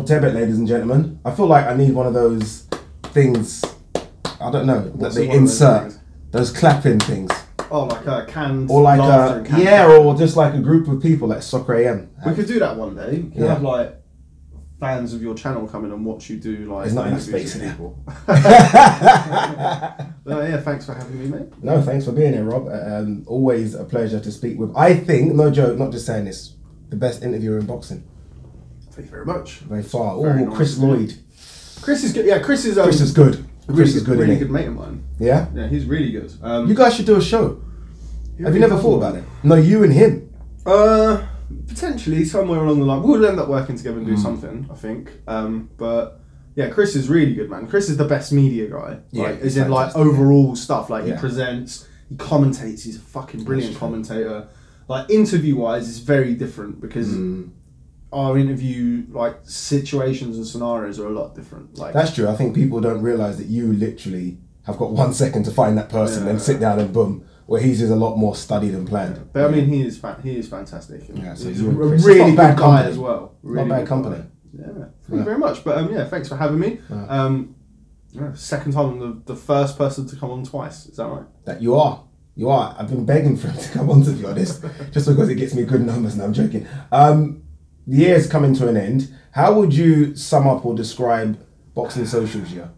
Rob Tebbutt, ladies and gentlemen. I feel like I need one of those things, I don't know, that they insert, those clapping things. Oh, like a canned or like laughter a, yeah, or just like a group of people like Soccer AM. We could do that one day. You can have like fans of your channel come in and watch you do like. There's not enough space in there. Yeah, thanks for having me, mate. No, thanks for being here, Rob. Always a pleasure to speak with. I think, no joke, not just saying this, the best interviewer in boxing. Thank you very much. Very far. Oh, nice. Chris Lloyd. Chris is good. Yeah, Chris is good. Chris is good. Really good mate of mine. Yeah? Yeah, he's really good. You guys should do a show. Have you never thought about it? No, you and him. Potentially somewhere along the line. We'll end up working together and do something, I think. But yeah, Chris is really good, man. Chris is the best media guy. Yeah, like, as in like overall stuff. Like he presents, he commentates. He's a fucking brilliant commentator. Like interview wise, it's very different because our interview like situations and scenarios are a lot different. Like that's true. I think people don't realise that you literally have got 1 second to find that person and sit down and boom. Where his is a lot more studied and planned. Yeah. But I mean, he is fantastic. Yeah, so he's a really good guy as well. Really not bad company. Yeah, thank you very much. But yeah, thanks for having me. Second time I'm the first person to come on twice. Is that right? That you are. You are. I've been begging for him to come on, to be honest, just because it gets me good numbers. No, I'm joking. The year's coming to an end. How would you sum up or describe Boxing Social's year?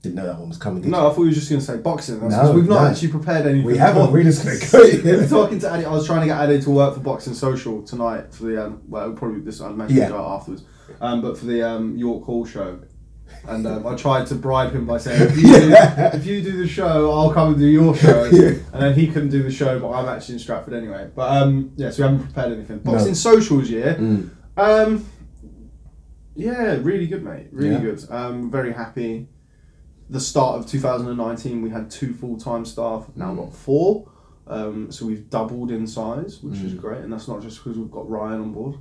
Didn't know that one was coming. No, I thought you were just going to say boxing. We've not actually prepared anything. We haven't. We're just going to go. Talking to Addy, I was trying to get Addy to work for Boxing Social tonight for the well, probably this I'll mention it afterwards. But for the York Hall show, and I tried to bribe him by saying, if you do the show, I'll come and do your show. And then he couldn't do the show, but I'm actually in Stratford anyway. But yeah, so we haven't prepared anything. Boxing Social's year. Yeah, really good, mate. Really good. Very happy. The start of 2019, we had 2 full-time staff. Now got 4, so we've doubled in size, which is great. And that's not just because we've got Ryan on board.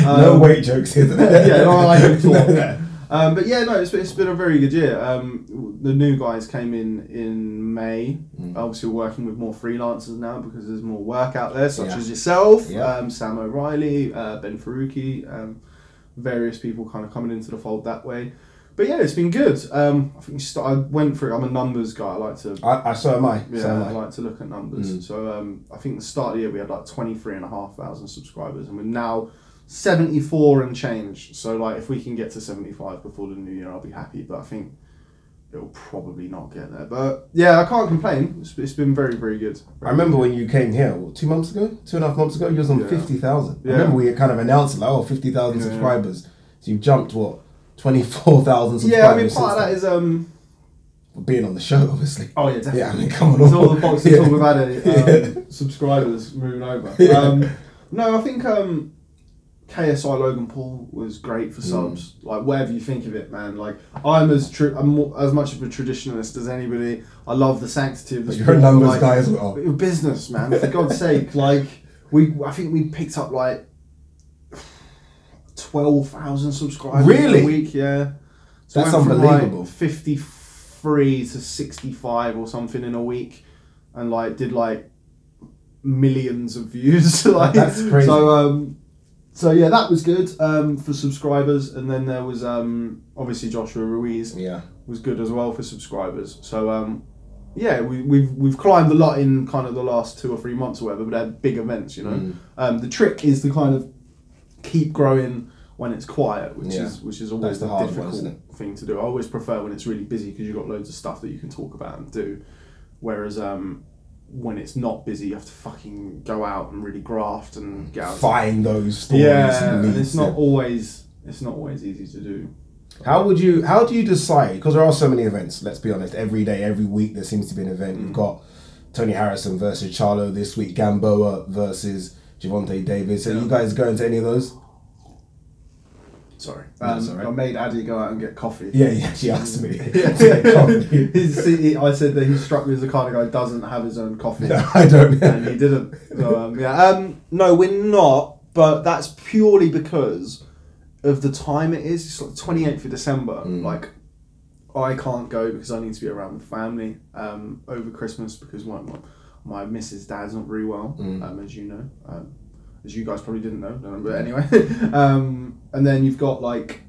No weight jokes here. Yeah, no, I can talk. But yeah, no, it's been a very good year. The new guys came in May. Obviously, we're working with more freelancers now because there's more work out there, such as yourself, Sam O'Reilly, Ben Faruqi, various people kind of coming into the fold that way. But yeah, it's been good. I think I went through. I'm a numbers guy. I like to. So am I. Yeah, I like to look at numbers. So I think the start of the year we had like 23,500 subscribers, and we're now 74 and change. So like, if we can get to 75 before the new year, I'll be happy. But I think it'll probably not get there. But yeah, I can't complain. It's been very, very good. I remember when you came here, 2 months ago, 2.5 months ago, you was on 50,000. I remember we kind of announced it, like, 50,000 subscribers. So you've jumped 24,000 subscribers. Yeah, I mean, part of that is being on the show, obviously. Oh yeah, definitely. Yeah, I mean, come on. It's all the boxing talk we've had subscribers moving over. No, I think KSI Logan Paul was great for subs. Like, whatever you think of it, man. Like, I'm as much of a traditionalist as anybody. I love the sanctity of the sport. You're a numbers guy as well. Business, man. For God's sake, like I think we picked up like 12,000 subscribers really? a week. Yeah, so that's went unbelievable. From, like, 53 to 65 or something in a week, and like did like millions of views. Like, that's crazy. So yeah, that was good for subscribers, and then there was obviously Joshua Ruiz. Yeah, was good as well for subscribers. So yeah, we've climbed a lot in kind of the last 2 or 3 months or whatever, but they're big events, you know. The trick is to kind of keep growing when it's quiet, which is always the difficult thing to do. I always prefer when it's really busy because you've got loads of stuff that you can talk about and do, whereas when it's not busy, you have to fucking go out and really graft and get out. Find those stories. Yeah, and it's not always easy to do. How do you decide? Because there are so many events. Let's be honest. Every day, every week, there seems to be an event. You've got Tony Harrison versus Charlo this week. Gamboa versus Gervonta Davis. Are you guys going to any of those? Sorry. Right. I made Addy go out and get coffee. Yeah, she asked me. I said that he struck me as the kind of guy who doesn't have his own coffee. No, I don't. And he didn't. So, no, we're not, but that's purely because of the time it is. It's like 28th of December. Like, I can't go because I need to be around with family over Christmas because my missus' dad's not very well, as you know. as you guys probably didn't know, but anyway. And then you've got like,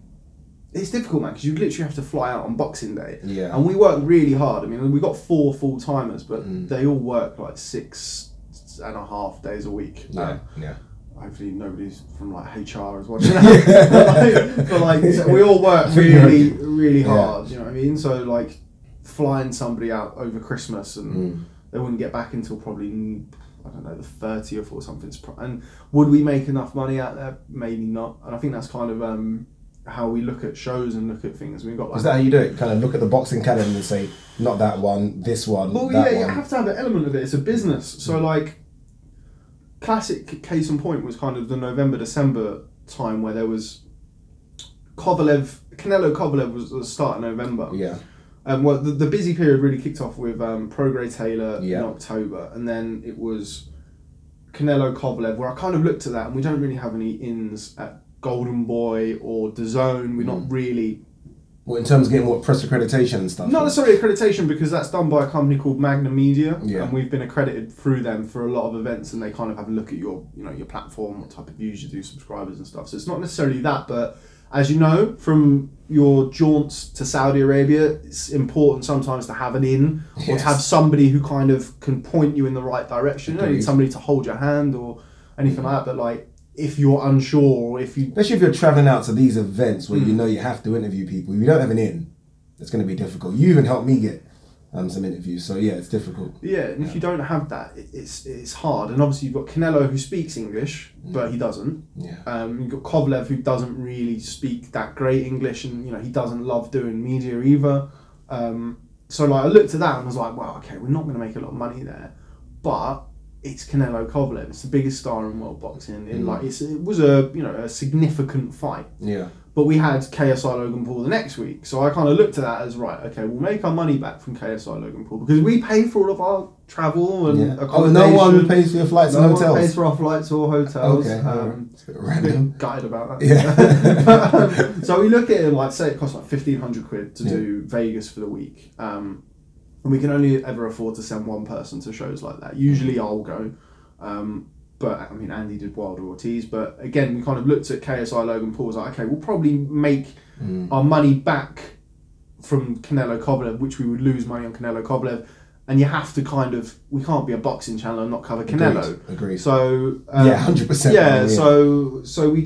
it's difficult, man, because you literally have to fly out on Boxing Day. Yeah. And we work really hard. I mean, we got 4 full-timers, but they all work like 6.5 days a week. Yeah. Hopefully nobody's from like HR is watching that. but like, so we all work really, really hard. You know what I mean? So like, flying somebody out over Christmas and they wouldn't get back until probably, I don't know, the 30th or something. And would we make enough money out there? Maybe not. And I think that's kind of how we look at shows and look at things. We've got like, is that how you do it? Kind of look at the boxing calendar and say, not that one, this one, well, that yeah, one. you have to have an element of it. It's a business. So like, classic case in point was kind of the November-December time where there was Canelo Kovalev was at the start of November. Yeah. Well, the busy period really kicked off with Prograis Taylor in October, and then it was Canelo Kovalev, where I kind of looked at that, and we don't really have any ins at Golden Boy or DAZN. We're not really. Well, in terms of getting what press accreditation and stuff? Not necessarily accreditation, because that's done by a company called Magna Media, Yeah. and we've been accredited through them for a lot of events, and they kind of have a look at your platform, what type of views you do, subscribers and stuff. So it's not necessarily that, but as you know, from your jaunts to Saudi Arabia, it's important sometimes to have an in, or to have somebody who kind of can point you in the right direction. You don't need somebody to hold your hand or anything like that, but like, if you're unsure, or if you... Especially if you're travelling out to these events where you know you have to interview people. If you don't have an in, it's going to be difficult. You even helped me get some interviews, so yeah, it's difficult. Yeah, and if you don't have that, it's hard. And obviously you've got Canelo, who speaks English, but he doesn't. Yeah. You've got Kovalev, who doesn't really speak that great English, and he doesn't love doing media either. So like, I looked at that and was like, well, okay, we're not going to make a lot of money there, but it's Canelo Kovalev. It's the biggest star in world boxing. It was a significant fight. Yeah. But we had KSI Logan Paul the next week, so I kind of looked at that as, right, okay, we'll make our money back from KSI Logan Paul, because we pay for all of our travel and accommodation. No one pays for your flights and hotels. No one pays for our flights or hotels. Okay. It's a bit A random. bit gutted about that. Yeah. So we look at it like, say it costs like £1,500 to do Vegas for the week. And we can only ever afford to send one person to shows like that. Usually I'll go. But I mean, Andy did Wilder Ortiz. But again, we kind of looked at KSI Logan Paul. Was like, okay, we'll probably make our money back from Canelo Kovalev, which we would lose money on Canelo Kovalev. And you have to we can't be a boxing channel and not cover Canelo. Agreed. So 100%. Yeah. So we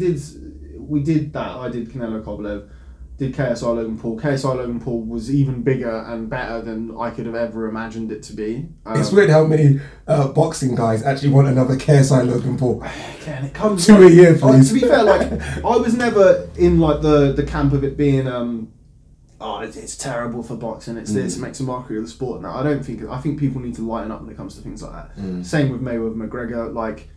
did that. I did Canelo Kovalev. Did KSI Logan Paul. KSI Logan Paul was even bigger and better than I could have ever imagined it to be. It's weird how many boxing guys actually want another KSI Logan Paul. Again, it comes 2 a year, please. to be fair, like, I was never in like the camp of it being it's terrible for boxing. It's this, it makes a mockery of the sport. Now I think people need to lighten up when it comes to things like that. Same with Mayweather McGregor. Like,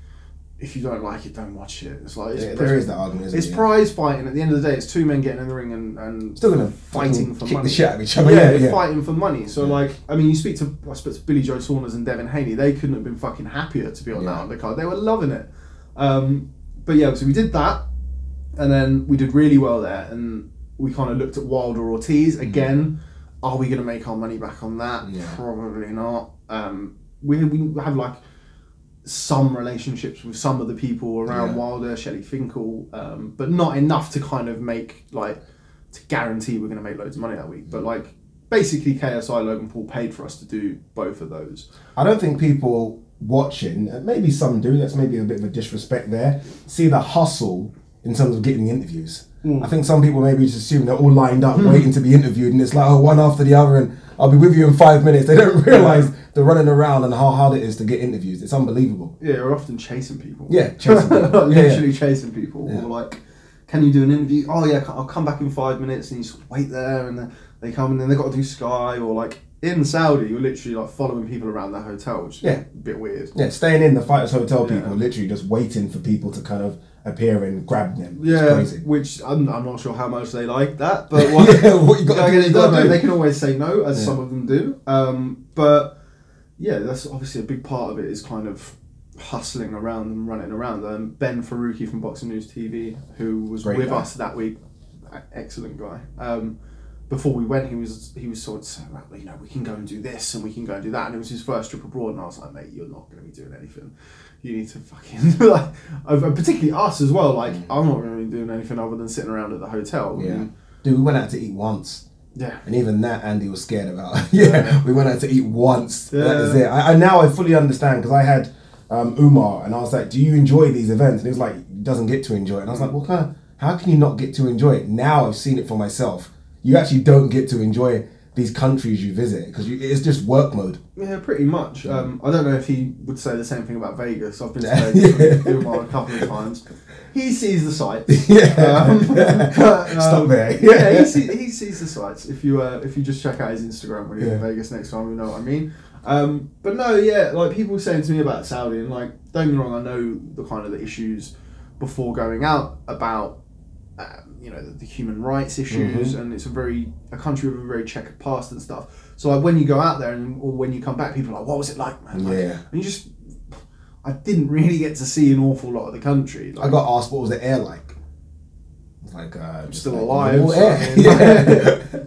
if you don't like it, don't watch it. It's like there is that argument. It's prize fighting. At the end of the day, it's two men getting in the ring and still gonna fighting for kick money. the shit out of each other. Yeah. Fighting for money. So like, I mean, I spoke to Billy Joe Saunders and Devin Haney. They couldn't have been fucking happier to be on that undercard. They were loving it. But yeah, so we did that, and then we did really well there, and we kind of looked at Wilder Ortiz again. Are we going to make our money back on that? Yeah. Probably not. We have like some relationships with some of the people around Wilder, Shelley Finkel, but not enough to kind of make to guarantee we're going to make loads of money that week. But like, basically KSI Logan Paul paid for us to do both of those. I don't think people watching, maybe some do, that's maybe a bit of a disrespect there, see the hustle in terms of getting the interviews. I think some people maybe just assume they're all lined up waiting to be interviewed, and it's like, one after the other, and I'll be with you in 5 minutes. They don't realise they're running around and how hard it is to get interviews. It's unbelievable. Yeah, we're often chasing people. Yeah, chasing people. Literally chasing people. Yeah. Or like, can you do an interview? Oh yeah, I'll come back in 5 minutes, and you just wait there, and then they come, and then they've got to do Sky, or like in Saudi, you're literally like following people around their hotel, which is a bit weird. Yeah, staying in the Fighters Hotel, people literally just waiting for people to kind of appear and grab them. It's crazy. Which I'm not sure how much they like that, but what you got to do, they can always say no, as some of them do. But yeah, that's obviously a big part of it, is kind of hustling around and running around. Ben Faruqi from Boxing News TV, who was with us that week, excellent guy. before we went, he was sort of saying, like, you know, we can go and do this and we can go and do that. And it was his first trip abroad, and I was like, mate, you're not going to be doing anything. You need to fucking like, particularly us as well. Like, I'm not going to be doing anything other than sitting around at the hotel. Yeah, dude, we went out to eat once. Yeah, and even that Andy was scared about. We went out to eat once. Yeah. That is it. I now I fully understand, because I had Umar, and I was like, do you enjoy these events? And he was like, he doesn't get to enjoy it. And I was like, what kind of, how can you not get to enjoy it? Now I've seen it for myself. You actually don't get to enjoy these countries you visit, because it's just work mode. Yeah, pretty much. I don't know if he would say the same thing about Vegas. I've been to Vegas with Umar a couple of times. He sees the sights. Stop there. Yeah, he sees the sights. If you just check out his Instagram when you're in Vegas next time, you know what I mean. But no, like people saying to me about Saudi, and like, don't get me wrong, I know the kind of the issues before going out about you know, the human rights issues, and it's a country with a very checkered past and stuff. So like, when you go out there or when you come back, people are like, what was it like, man? Like, and I didn't really get to see an awful lot of the country. Like, I got asked what was the air like. Like, I'm still alive.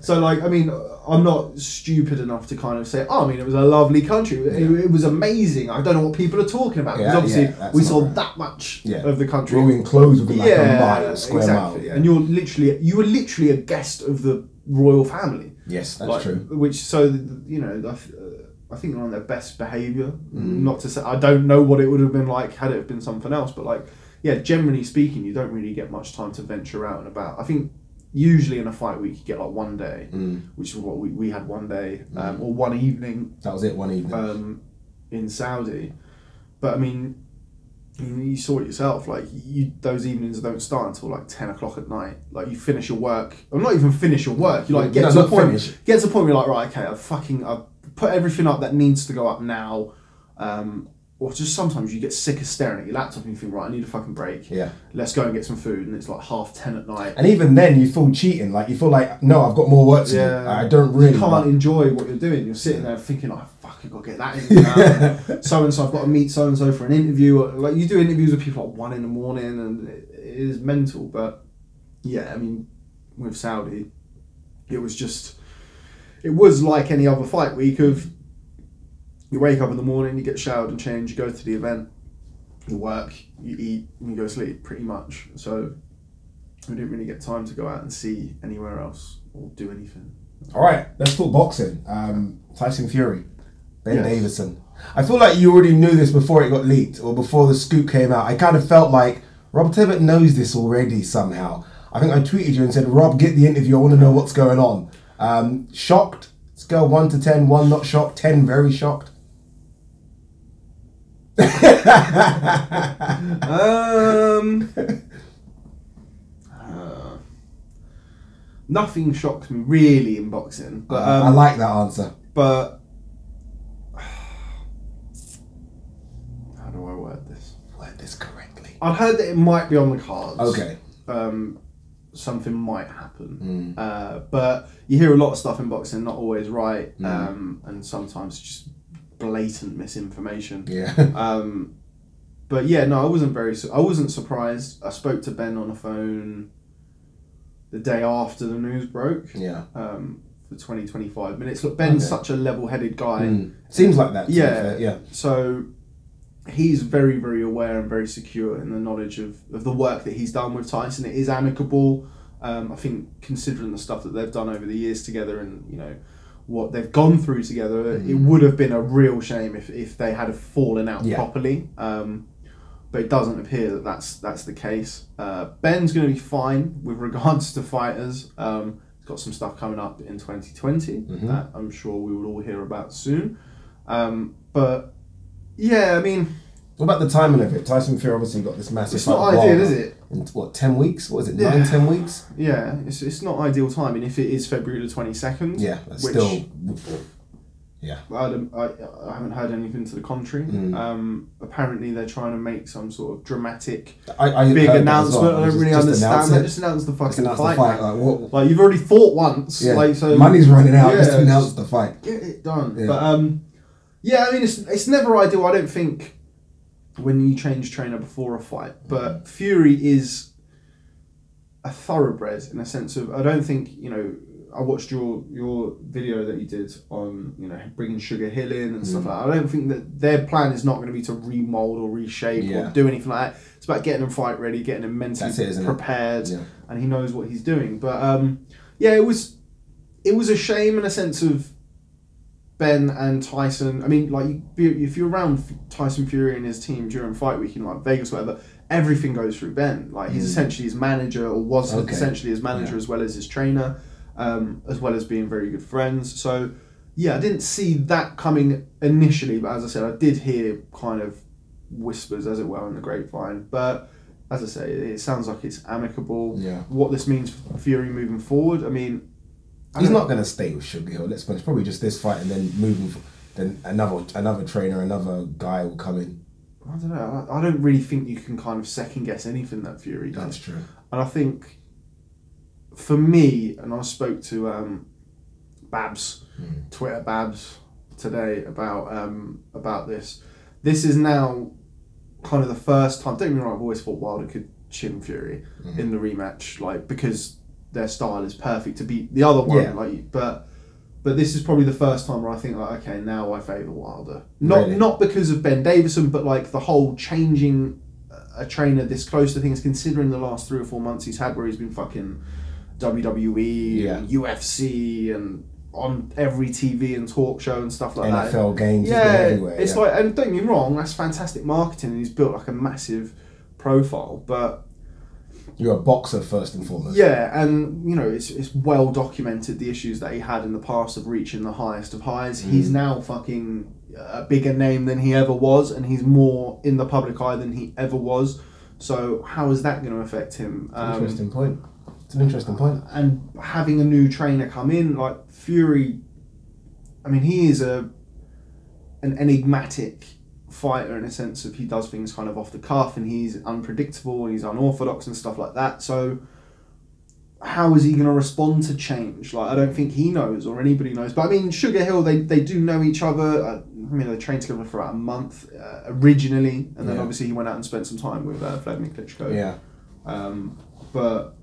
So like, I mean, I'm not stupid enough to kind of say, oh, I mean, it was a lovely country. It was amazing. I don't know what people are talking about. Because obviously we saw that much of the country. We were enclosed within like a mile, square mile. And you were literally a guest of the royal family. Yes, that's true. Which, so, you know, I think they're on their best behaviour. Not to say, I don't know what it would have been like had it been something else, but like, yeah, generally speaking, you don't really get much time to venture out and about. I think usually in a fight week you get like one day, which is what we had one day, or one evening. That was it, one evening. In Saudi. But I mean, you saw it yourself, like, those evenings don't start until like 10 o'clock at night. Like, you finish your work, or not even finish your work, you like get to a point where you're like, right, okay, I've put everything up that needs to go up now. Or just sometimes you get sick of staring at your laptop and you think, right, I need a fucking break. Yeah. Let's go and get some food, and it's like 10:30 at night. And even then you feel cheating. Like, you feel like, no, I've got more work to do. I don't really. You can't enjoy what you're doing. You're sitting there thinking, oh, fuck, I've got to get that in now. So-and-so, I've got to meet so-and-so for an interview. Or, like, you do interviews with people at 1 a.m, and it is mental. But yeah, I mean, with Saudi, it was like any other fight week of, you wake up in the morning, you get showered and changed, you go to the event, you work, you eat, and you go to sleep, pretty much. So we didn't really get time to go out and see anywhere else or do anything. All right, let's talk boxing. Tyson Fury, Ben Davison. I feel like you already knew this before it got leaked or before the scoop came out. I kind of felt like Rob Tebbutt knows this already somehow. I think I tweeted you and said, Rob, get the interview, I want to know what's going on. Shocked? Scale 1 to 10, 1 not shocked, 10 very shocked. Nothing shocks me really in boxing, but I like that answer. But how do I word this? Word this correctly. I've heard that it might be on the cards. Okay. Something might happen, but you hear a lot of stuff in boxing, not always right, and sometimes just blatant misinformation. But yeah, no, I wasn't surprised. I spoke to Ben on the phone the day after the news broke. For 20-25 minutes. Look, Ben's such a level-headed guy. Seems like that. Yeah. So he's very, very aware and very secure in the knowledge of the work that he's done with Tyson. It is amicable. I think, considering the stuff that they've done over the years together, and you know what they've gone through together, it would have been a real shame if they had fallen out properly. But it doesn't appear that that's the case. Ben's going to be fine with regards to fighters. He's got some stuff coming up in 2020 that I'm sure we will all hear about soon. But yeah, I mean, what about the timing of it? Tyson Fury obviously got this massive. It's not ideal, is it? In what, 10 weeks? What is it? 9-10 weeks? Yeah, it's not ideal timing. If it is February the 22nd. Yeah, that's still. Yeah. I haven't heard anything to the contrary. Apparently they're trying to make some sort of dramatic big announcement. Well. I don't really understand that. Just announce the fucking fight. Like, you've already fought once. Yeah. Like, so money's running out. Just announce the fight. Get it done. Yeah. But yeah, I mean, it's never ideal. I don't think when you change trainer before a fight. But Fury is a thoroughbred in a sense of, I don't think, you know, I watched your video that you did on, you know, bringing Sugar Hill in and stuff like that. I don't think that their plan is not going to be to remold or reshape or do anything like that. It's about getting them fight ready, getting them mentally prepared, and he knows what he's doing. But yeah, it was a shame in a sense of Ben and Tyson. I mean, like, if you're around Tyson Fury and his team during fight week in like Vegas or whatever, everything goes through Ben. Like, he's essentially his manager, or was essentially his manager as well as his trainer, as well as being very good friends. So yeah, I didn't see that coming initially, but as I said, I did hear kind of whispers, as it were, in the grapevine. But as I say, it sounds like it's amicable. Yeah. What this means for Fury moving forward, I mean, he's not going to stay with Sugar Hill. Let's be honest. Probably just this fight, and then then another trainer, another guy will come in. I don't know. I don't really think you can kind of second guess anything that Fury does. That's true. And I think, for me, and I spoke to Babs, Twitter Babs, today about this. This is now kind of the first time. Don't get me wrong. I've always thought Wilder could chin Fury in the rematch, like, because their style is perfect to beat the other one. Like, but this is probably the first time where I think, like, okay, now I favour Wilder. Not because of Ben Davison, but like the whole changing a trainer this close to things, considering the last 3 or 4 months he's had, where he's been fucking WWE and UFC and on every TV and talk show and stuff like that. NFL games, he's been everywhere. It's like, and don't get me wrong, that's fantastic marketing, and he's built like a massive profile, but you're a boxer first and foremost. Yeah, and you know, it's well documented the issues that he had in the past of reaching the highest of highs. He's now fucking a bigger name than he ever was, and he's more in the public eye than he ever was. So how is that going to affect him? Interesting point. It's an interesting point. And having a new trainer come in, like Fury, I mean, he is an enigmatic fighter in a sense of he does things kind of off the cuff, and he's unpredictable and he's unorthodox and stuff like that. So how is he going to respond to change? Like, I don't think he knows, or anybody knows. But I mean, Sugar Hill, they do know each other. I mean, they trained together for about a month originally, and then obviously he went out and spent some time with Vladimir Klitschko. Yeah. But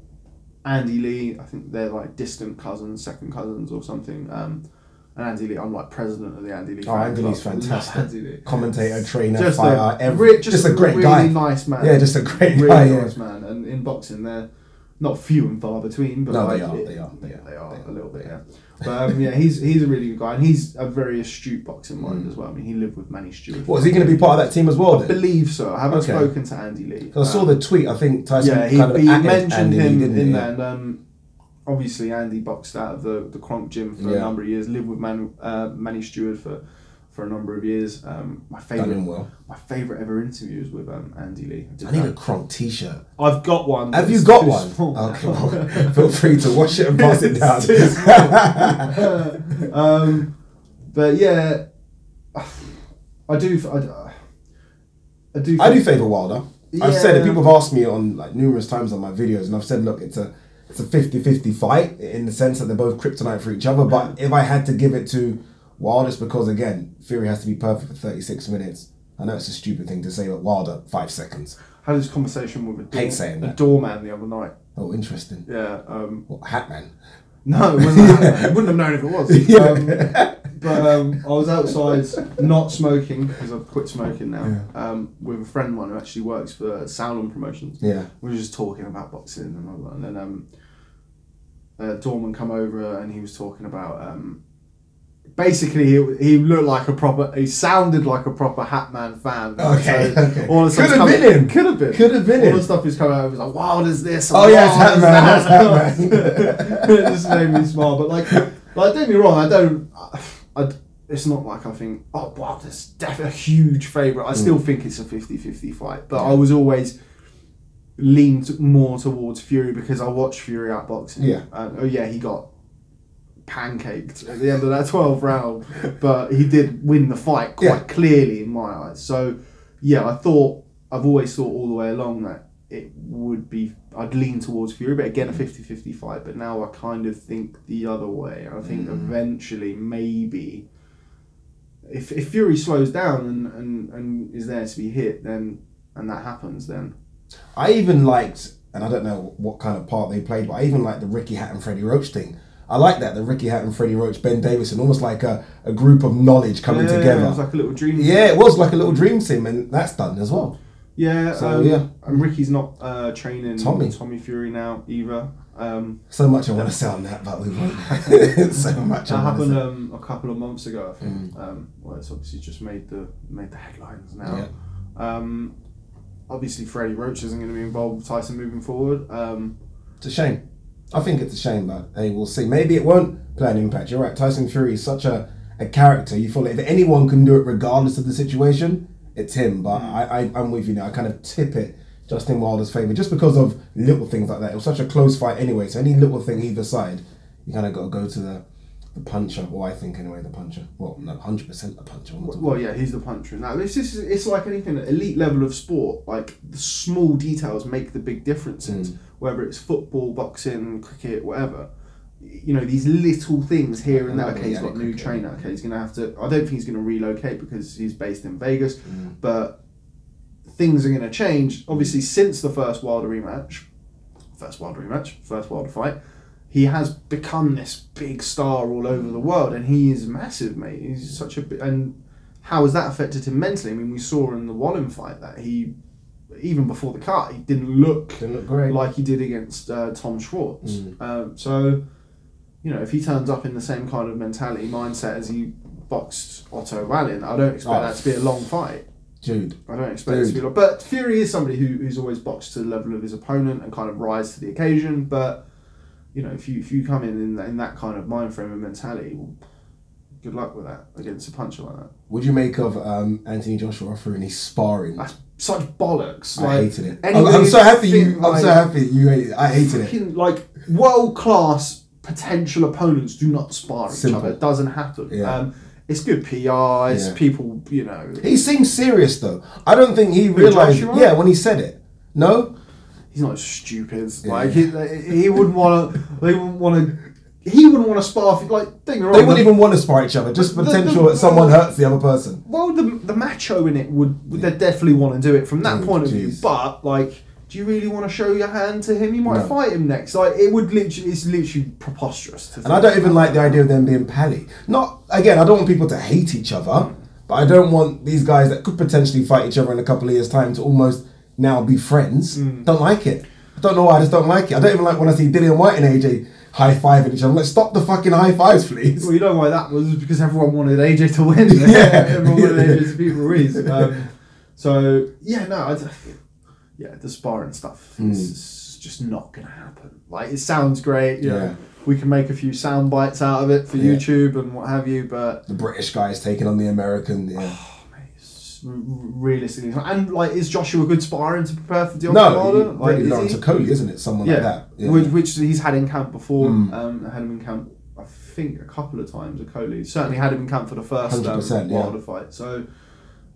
Andy Lee, I think they're like distant cousins, second cousins or something. And Andy Lee, I'm like president of the Andy Lee fan Andy club. Lee's fantastic. Andy Lee. Commentator, trainer, just fighter, just a great really guy. Nice man. Yeah, just a great really guy. Nice man. And in boxing, they're not few and far between, but no, like, they are a little bit. Yeah. But yeah, he's a really good guy, and he's a very astute boxing mind as well. I mean, he lived with Manny Stewart. What, is he going to be part of that team as well? I believe so. I haven't spoken to Andy Lee. I saw the tweet. I think Tyson he mentioned Andy him Lee, in there, and obviously Andy boxed out of the Kronk gym for a number of years. Lived with Manny Stewart for a number of years. My favourite ever interview was with Andy Lee. I need a Kronk t-shirt. I've got one. Have you got one? Okay, well, feel free to wash it and pass it down. But yeah, I do favour Wilder. Yeah. I've said it. People have asked me on like numerous times on my videos, and I've said, look, it's a 50-50 fight in the sense that they're both kryptonite for each other. But if I had to give it to Wilder, it's because, again, Fury has to be perfect for 36 minutes. I know it's a stupid thing to say, but Wilder, 5 seconds. I had this conversation with a doorman the other night. Oh, interesting. Yeah. What, Hatman? No, it wasn't. I wouldn't have known if it was. But I was outside not smoking, because I've quit smoking now, with a friend of mine who actually works for Sound Promotions. Yeah. We were just talking about boxing and all that. And then Dorman come over and he was talking about... basically, he looked like he sounded like a proper Hatman fan. Okay, so okay. All the Could have been him. Could have been him. All the stuff he's coming out, was like, wow, there's this. Oh, yeah, it's Hatman. It just made me smile. But like, don't get me wrong, it's not like I think, oh, wow, that's definitely a huge favourite. I still think it's a 50-50 fight. But I was always leaned more towards Fury because I watched Fury outboxing. Yeah. He got pancaked at the end of that 12th round, but he did win the fight quite clearly in my eyes. So yeah, I've always thought all the way along that it would be, I'd lean towards Fury, but again a 50-50 fight. But now I kind of think the other way. I think eventually maybe if Fury slows down and is there to be hit, then and that happens, then I even liked, and I don't know what kind of part they played, but I even liked the Ricky Hatton Freddie Roach thing. I like that, the Ricky Hatton, Freddie Roach, Ben Davison, almost like a group of knowledge coming together. It was like a little dream. Yeah, it was like a little dream team, and that's done as well. Yeah, so and Ricky's not training Tommy Fury now either. So much I want to say on that, but we won't. So much. That happened a couple of months ago, I think. Well, it's obviously just made the headlines now. Yeah. Obviously, Freddie Roach isn't going to be involved with Tyson moving forward. It's a shame. I think it's a shame, but hey, we'll see. Maybe it won't play an impact. You're right. Tyson Fury is such a character. You feel like if anyone can do it regardless of the situation, it's him. But I'm with you now. I kind of tip it Justin Wilder's favour just because of little things like that. It was such a close fight anyway, so any little thing either side, you kind of got to go to the puncher, or I think anyway, the puncher. Well, no, 100% the puncher. Well, yeah, he's the puncher. Now, it's like anything at elite level of sport, like the small details make the big differences, whether it's football, boxing, cricket, whatever. You know, these little things here and there. Okay, he's got a new trainer. Okay, he's going to have to... I don't think he's going to relocate because he's based in Vegas, but things are going to change. Obviously, since the first Wilder fight, he has become this big star all over the world, and he is massive, mate. He's such a big... And how has that affected him mentally? I mean, we saw in the Wallen fight that he, even before the cut, he didn't look great like he did against Tom Schwartz. So, you know, if he turns up in the same kind of mentality, mindset as he boxed Otto Wallin, I don't expect that to be a long fight. Dude. I don't expect it to be long. But Fury is somebody who's always boxed to the level of his opponent and kind of rise to the occasion. But, you know, if you come in that kind of mind frame and mentality, well, good luck with that against a puncher like that. What do you make of Anthony Joshua for any sparring? That's such bollocks. I hated it. I'm so happy you. I'm so happy you hated it. I hated it. Like, world class potential opponents do not spar each other. It doesn't happen. Yeah. It's good PR. It's people, you know. He seems serious though. I don't think he realised. Yeah, when he said it. No. He's not stupid. Yeah. Like he wouldn't want to. They wouldn't want to. He wouldn't want to spar. Like, they wouldn't even want to spar each other. Just potential that someone hurts the other person. Well, the macho in it would they definitely want to do it from that point of view. But like, do you really want to show your hand to him? You might fight him next. Like, it's literally preposterous. And I don't even like the idea of them being pally. Not again. I don't want people to hate each other, but I don't want these guys that could potentially fight each other in a couple of years' time to almost now be friends. Don't like it. I don't know why. I just don't like it. I don't even like when I see Dillian White and AJ high-fiving each other. I'm like, stop the fucking high-fives, please. Well, you know why that was? Because everyone wanted AJ to win. Everyone wanted AJ to beat Ruiz. So, yeah, no, the sparring stuff is just not going to happen. Like, it sounds great. You know, we can make a few sound bites out of it for YouTube and what have you, but... The British guy is taking on the American, Oh, mate, it's realistically... And, like, is Joshua good sparring to prepare for Deontay Wilder? No, really not to Cody, isn't it? Someone like that. Yeah. Which he's had in camp before. I had him in camp, I think, a couple of times with Coley. Certainly had him in camp for the first Wilder fight. So...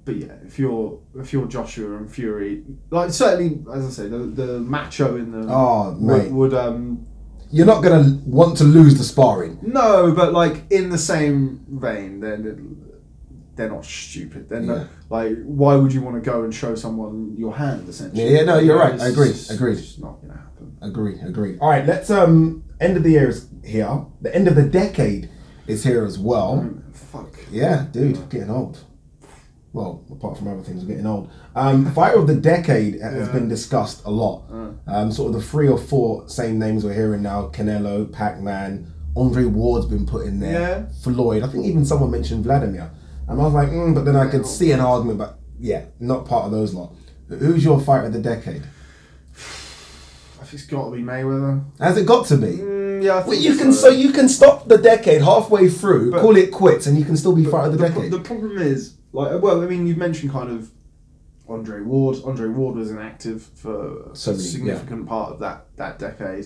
But yeah, if you're Joshua and Fury, like, certainly, as I say, the macho in them would you're not gonna want to lose the sparring. No, but like in the same vein, they're not stupid. They're not, like, why would you want to go and show someone your hand essentially? Yeah, no, you're right. I agree. It's not gonna happen. Agree. All right, let's end of the year is here. The end of the decade is here as well. Fuck. Yeah, dude, getting old. Well, apart from other things, we're getting old. Fighter of the decade has been discussed a lot. Sort of the 3 or 4 same names we're hearing now: Canelo, Pac-Man, Andre Ward's been put in there. Floyd. I think even someone mentioned Vladimir. And I was like, but then I could see an argument, but not part of those lot. Who's your fighter of the decade? I think it's got to be Mayweather. Has it got to be? Yeah, I think you can stop the decade halfway through, call it quits, and you can still be fighter of the decade. The problem is, like, well, I mean, you've mentioned kind of Andre Ward. Andre Ward was inactive for a significant part of that decade.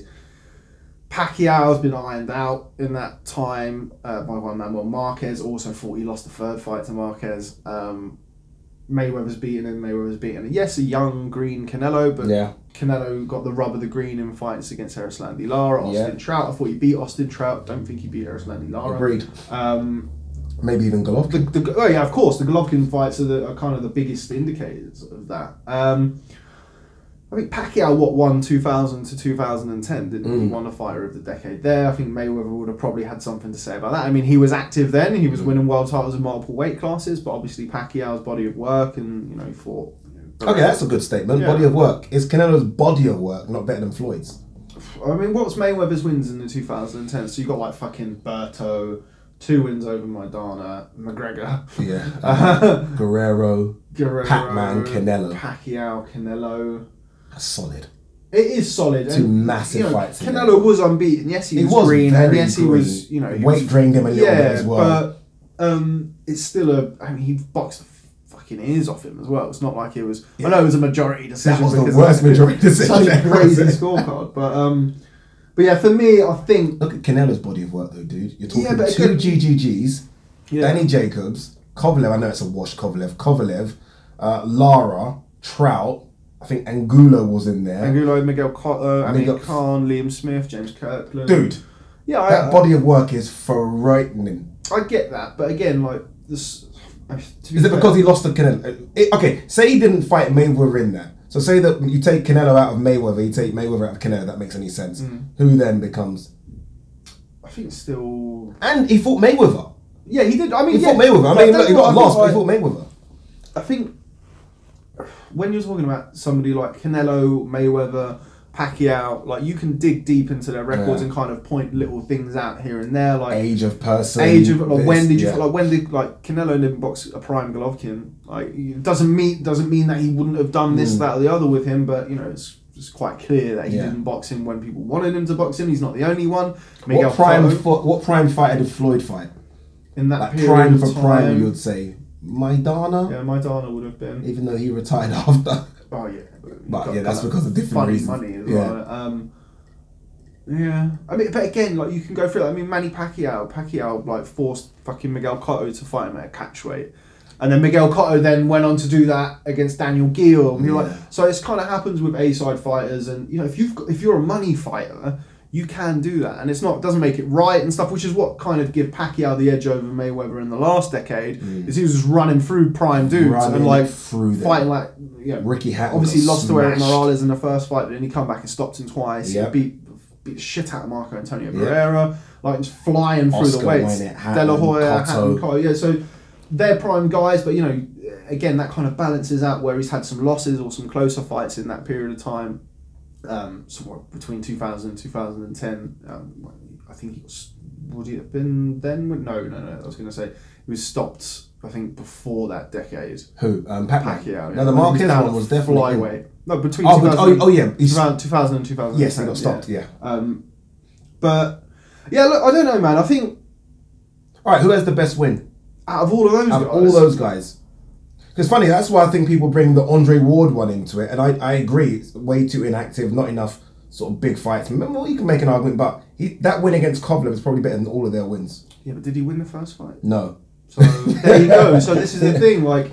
Pacquiao's been ironed out in that time by Juan Manuel Marquez. Also thought he lost the 3rd fight to Marquez. Mayweather's beaten him. Yes, a young green Canelo, but Canelo got the rub of the green in fights against Erislandy Lara, Austin Trout. I thought he beat Austin Trout. Don't think he beat Erislandy Lara. Agreed. Maybe even Golovkin. Of course. The Golovkin fights are kind of the biggest indicators of that. I I think Pacquiao won 2000 to 2010, didn't he? He won a Fighter of the Decade there. I think Mayweather would have probably had something to say about that. I mean, he was active then. He was winning world titles in multiple weight classes, but obviously Pacquiao's body of work and, you know, he fought. Okay, that's a good statement. Yeah. Body of work. Is Canelo's body of work not better than Floyd's? I mean, what's Mayweather's wins in the 2010? So you got like fucking Berto, 2 wins over Maidana, McGregor. Yeah. Guerrero, Pac-Man, Canelo. Pacquiao, Canelo. That's solid. It is solid. 2 massive fights. Canelo was unbeaten. Yes, he was green, and yes, he was. You know, weight drained him a little bit as well. But it's still I mean, he boxed the fucking ears off him as well. It's not like it was. Yeah. I know it was a majority decision. That was the worst majority decision. Such a crazy scorecard, but yeah, for me, I think. Look at Canelo's body of work, though, dude. You're talking 2 GGGs, Danny Jacobs, Kovalev. I know it's a wash. Kovalev, Lara, Trout. I think Angulo was in there. Angulo, Miguel Cotto, Amir Khan, Liam Smith, James Kirkland. Dude, yeah, that body of work is frightening. I get that, but again, like this. Is it because he lost to Canelo? Okay, say he didn't fight Mayweather in that. So say that you take Canelo out of Mayweather, you take Mayweather out of Canelo. That makes any sense? Who then becomes? I think still. And he fought Mayweather. Yeah, he did. I mean, he fought Mayweather. I mean, look, he got lost, but he fought Mayweather. I think when you're talking about somebody like Canelo, Mayweather, Pacquiao, like you can dig deep into their records and kind of point little things out here and there, like age of person, like when did Canelo didn't box a prime Golovkin. Like it doesn't mean that he wouldn't have done this, that, or the other with him, but you know it's quite clear that he didn't box him when people wanted him to box him. He's not the only one. What prime fighter did Floyd fight? In that period prime of for time, prime, you would say Maidana. Yeah, Maidana would have been, even though he retired after. Oh yeah. But yeah, that's because of different reasons. Money as well. Yeah. I mean, but again, like you can go through it. I mean, Manny Pacquiao like forced fucking Miguel Cotto to fight him at a catchweight, and then Miguel Cotto then went on to do that against Daniel Geale. And you're like, so it's kind of happens with A-side fighters, and you know, if you're a money fighter, you can do that, and doesn't make it right and stuff, which is what kind of give Pacquiao the edge over Mayweather in the last decade. Is he was just running through prime dudes and like fighting like Ricky Hatton. Obviously lost to Eric Morales in the first fight, but then he come back and stopped him twice. He beat the shit out of Marco Antonio Barrera, like just flying through the weights. De La Hoya, Hatton, Cotto. Yeah, so they're prime guys, but you know, again, that kind of balances out where he's had some losses or some closer fights in that period of time. Somewhere between 2000 and 2010, I think he was. Would he have been then? No. I was going to say he was stopped. I think before that decade. Who? Pacquiao. No, the Marquez one was definitely flyweight. No, between 2000 and 2010. Yes, he got stopped. Yeah. But yeah, look, I don't know, man. I think. All right, who has the best win out of all of those guys? All those guys. Because funny, that's why I think people bring the Andre Ward one into it, and I agree, it's way too inactive, not enough sort of big fights. Remember, you can make an argument, but that win against Kovalev is probably better than all of their wins. Yeah, but did he win the first fight? No. So there you go. So this is the thing, like,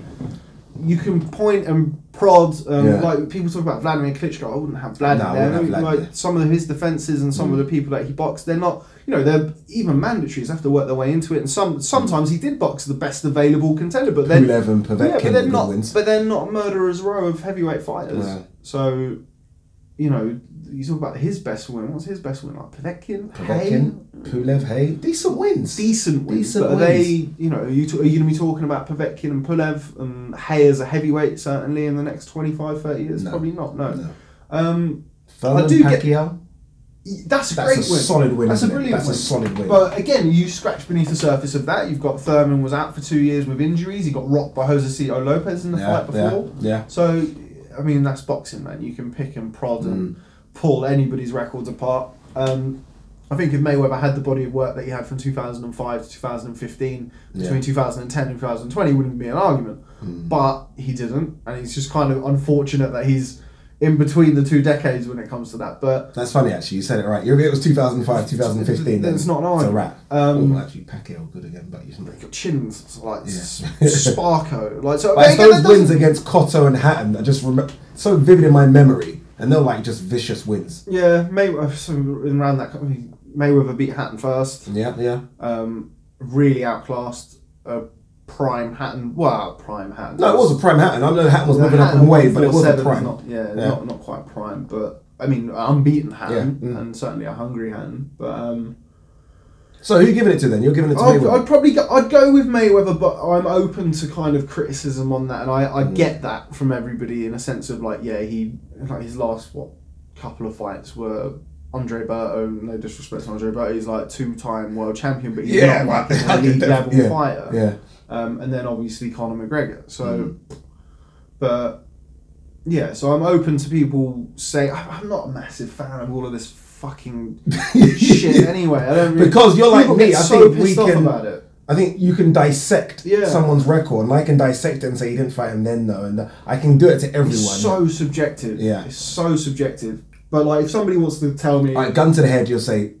you can point and prod, like people talk about Vladimir Klitschko. I wouldn't have Vladimir there. Like some of his defenses and some of the people that he boxed, they're not, you know, they're even mandatories. Have to work their way into it. And sometimes he did box the best available contender, but then Pulev and Povetkin but they're not murderers row of heavyweight fighters. Yeah. So, you know, you talk about his best win. What's his best win? Like Povetkin, Pulev, Hay. Decent wins. But are they, you know, are you going to be talking about Povetkin and Pulev and Hay as a heavyweight certainly in the next 25, 30 years? No. Probably not, no. Thurman, Pacquiao? That's a great win. Solid win. That's a brilliant win. That's a solid win. But again, you scratch beneath the surface of that. You've got Thurman was out for 2 years with injuries. He got rocked by Josecito Lopez in the fight before. Yeah. So, I mean, that's boxing, man. You can pick and prod and pull anybody's records apart. I think if Mayweather had the body of work that he had from 2005 to 2015, between 2010 and 2020, wouldn't be an argument. But he didn't, and it's just kind of unfortunate that he's in between the 2 decades when it comes to that. But that's funny, actually. You said it right. If it was 2005, 2015, then it's not an argument. It's a wrap. Actually, Pacquiao good again, but you got chins like Sparko. Like so. But it's those wins against Cotto and Hatton. I just remember so vivid in my memory, and they're like just vicious wins. Yeah, around that. I mean, Mayweather beat Hatton first. Yeah. Really outclassed. prime Hatton. Well, prime Hatton. No, it was a prime Hatton. I know Hatton was moving up in weight, but it wasn't prime. Not quite prime, but I mean, unbeaten Hatton, and certainly a hungry Hatton. But so who are you giving it to then? You're giving it to Mayweather? I'd go with Mayweather, but I'm open to kind of criticism on that, and I get that from everybody in a sense of like, yeah, his last couple of fights were Andre Berto. No disrespect to Andre Berto, he's like 2-time world champion, but he's not like an elite level fighter. Yeah. And then obviously Conor McGregor. So, but yeah, so I'm open to people say I'm not a massive fan of all of this fucking shit anyway. I don't really, because you're like me. I think we can. About it. I think you can dissect someone's record, and I can dissect it and say he didn't fight him then though, and I can do it to everyone. It's so subjective. Yeah, it's so subjective. But like, if somebody wants to tell me, like, gun to the head, you'll say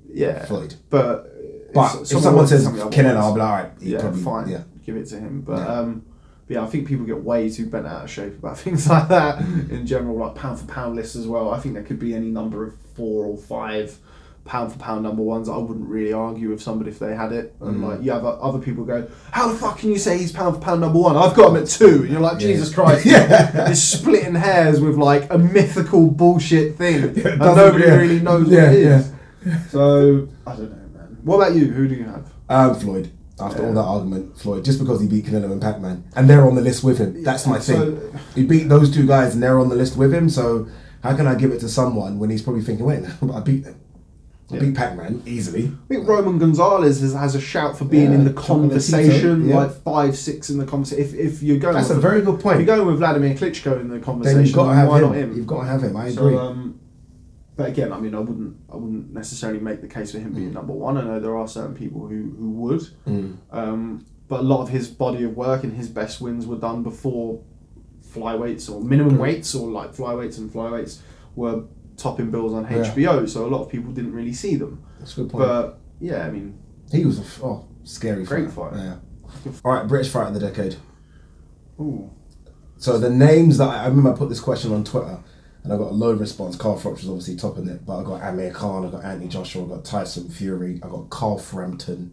Floyd. But if someone says Canelo, I'll be like, alright, fine, give it to him. But yeah, I think people get way too bent out of shape about things like that in general, like pound for pound lists as well. I think there could be any number of 4 or 5 pound for pound number ones. I wouldn't really argue with somebody if they had it. And like, you have other people go, how the fuck can you say he's pound for pound number 1? I've got him at 2. And you're like, Jesus Christ. You're splitting hairs with like a mythical bullshit thing. And nobody really knows what it is. So, I don't know, man. What about you? Who do you have? Floyd. After all that argument, Floyd, just because he beat Canelo and Pac-Man, and they're on the list with him. That's my thing. He beat those 2 guys, and they're on the list with him. So how can I give it to someone when he's probably thinking, wait, I beat them. I beat Pac-Man easily. I think Roman Gonzalez has a shout for being in the conversation, like 5, 6 in the conversation. If you're going, that's a very good point. If you're going with Vladimir Klitschko in the conversation, then you've got to have why him. Not him? You've got to have him. I agree. But again, I mean, I wouldn't necessarily make the case for him being number 1. I know there are certain people who would, but a lot of his body of work and his best wins were done before flyweights or minimum weights, or like flyweights and flyweights were topping bills on HBO. So a lot of people didn't really see them. That's a good point. But yeah, I mean, he was a scary, great fighter. Yeah. All right, British fighter of the decade. Ooh. So the names that I remember, I put this question on Twitter. And I got a low response. Carl Froch was obviously topping it, but I got Amir Khan, I got Anthony Joshua, I got Tyson Fury, I got Carl Frampton.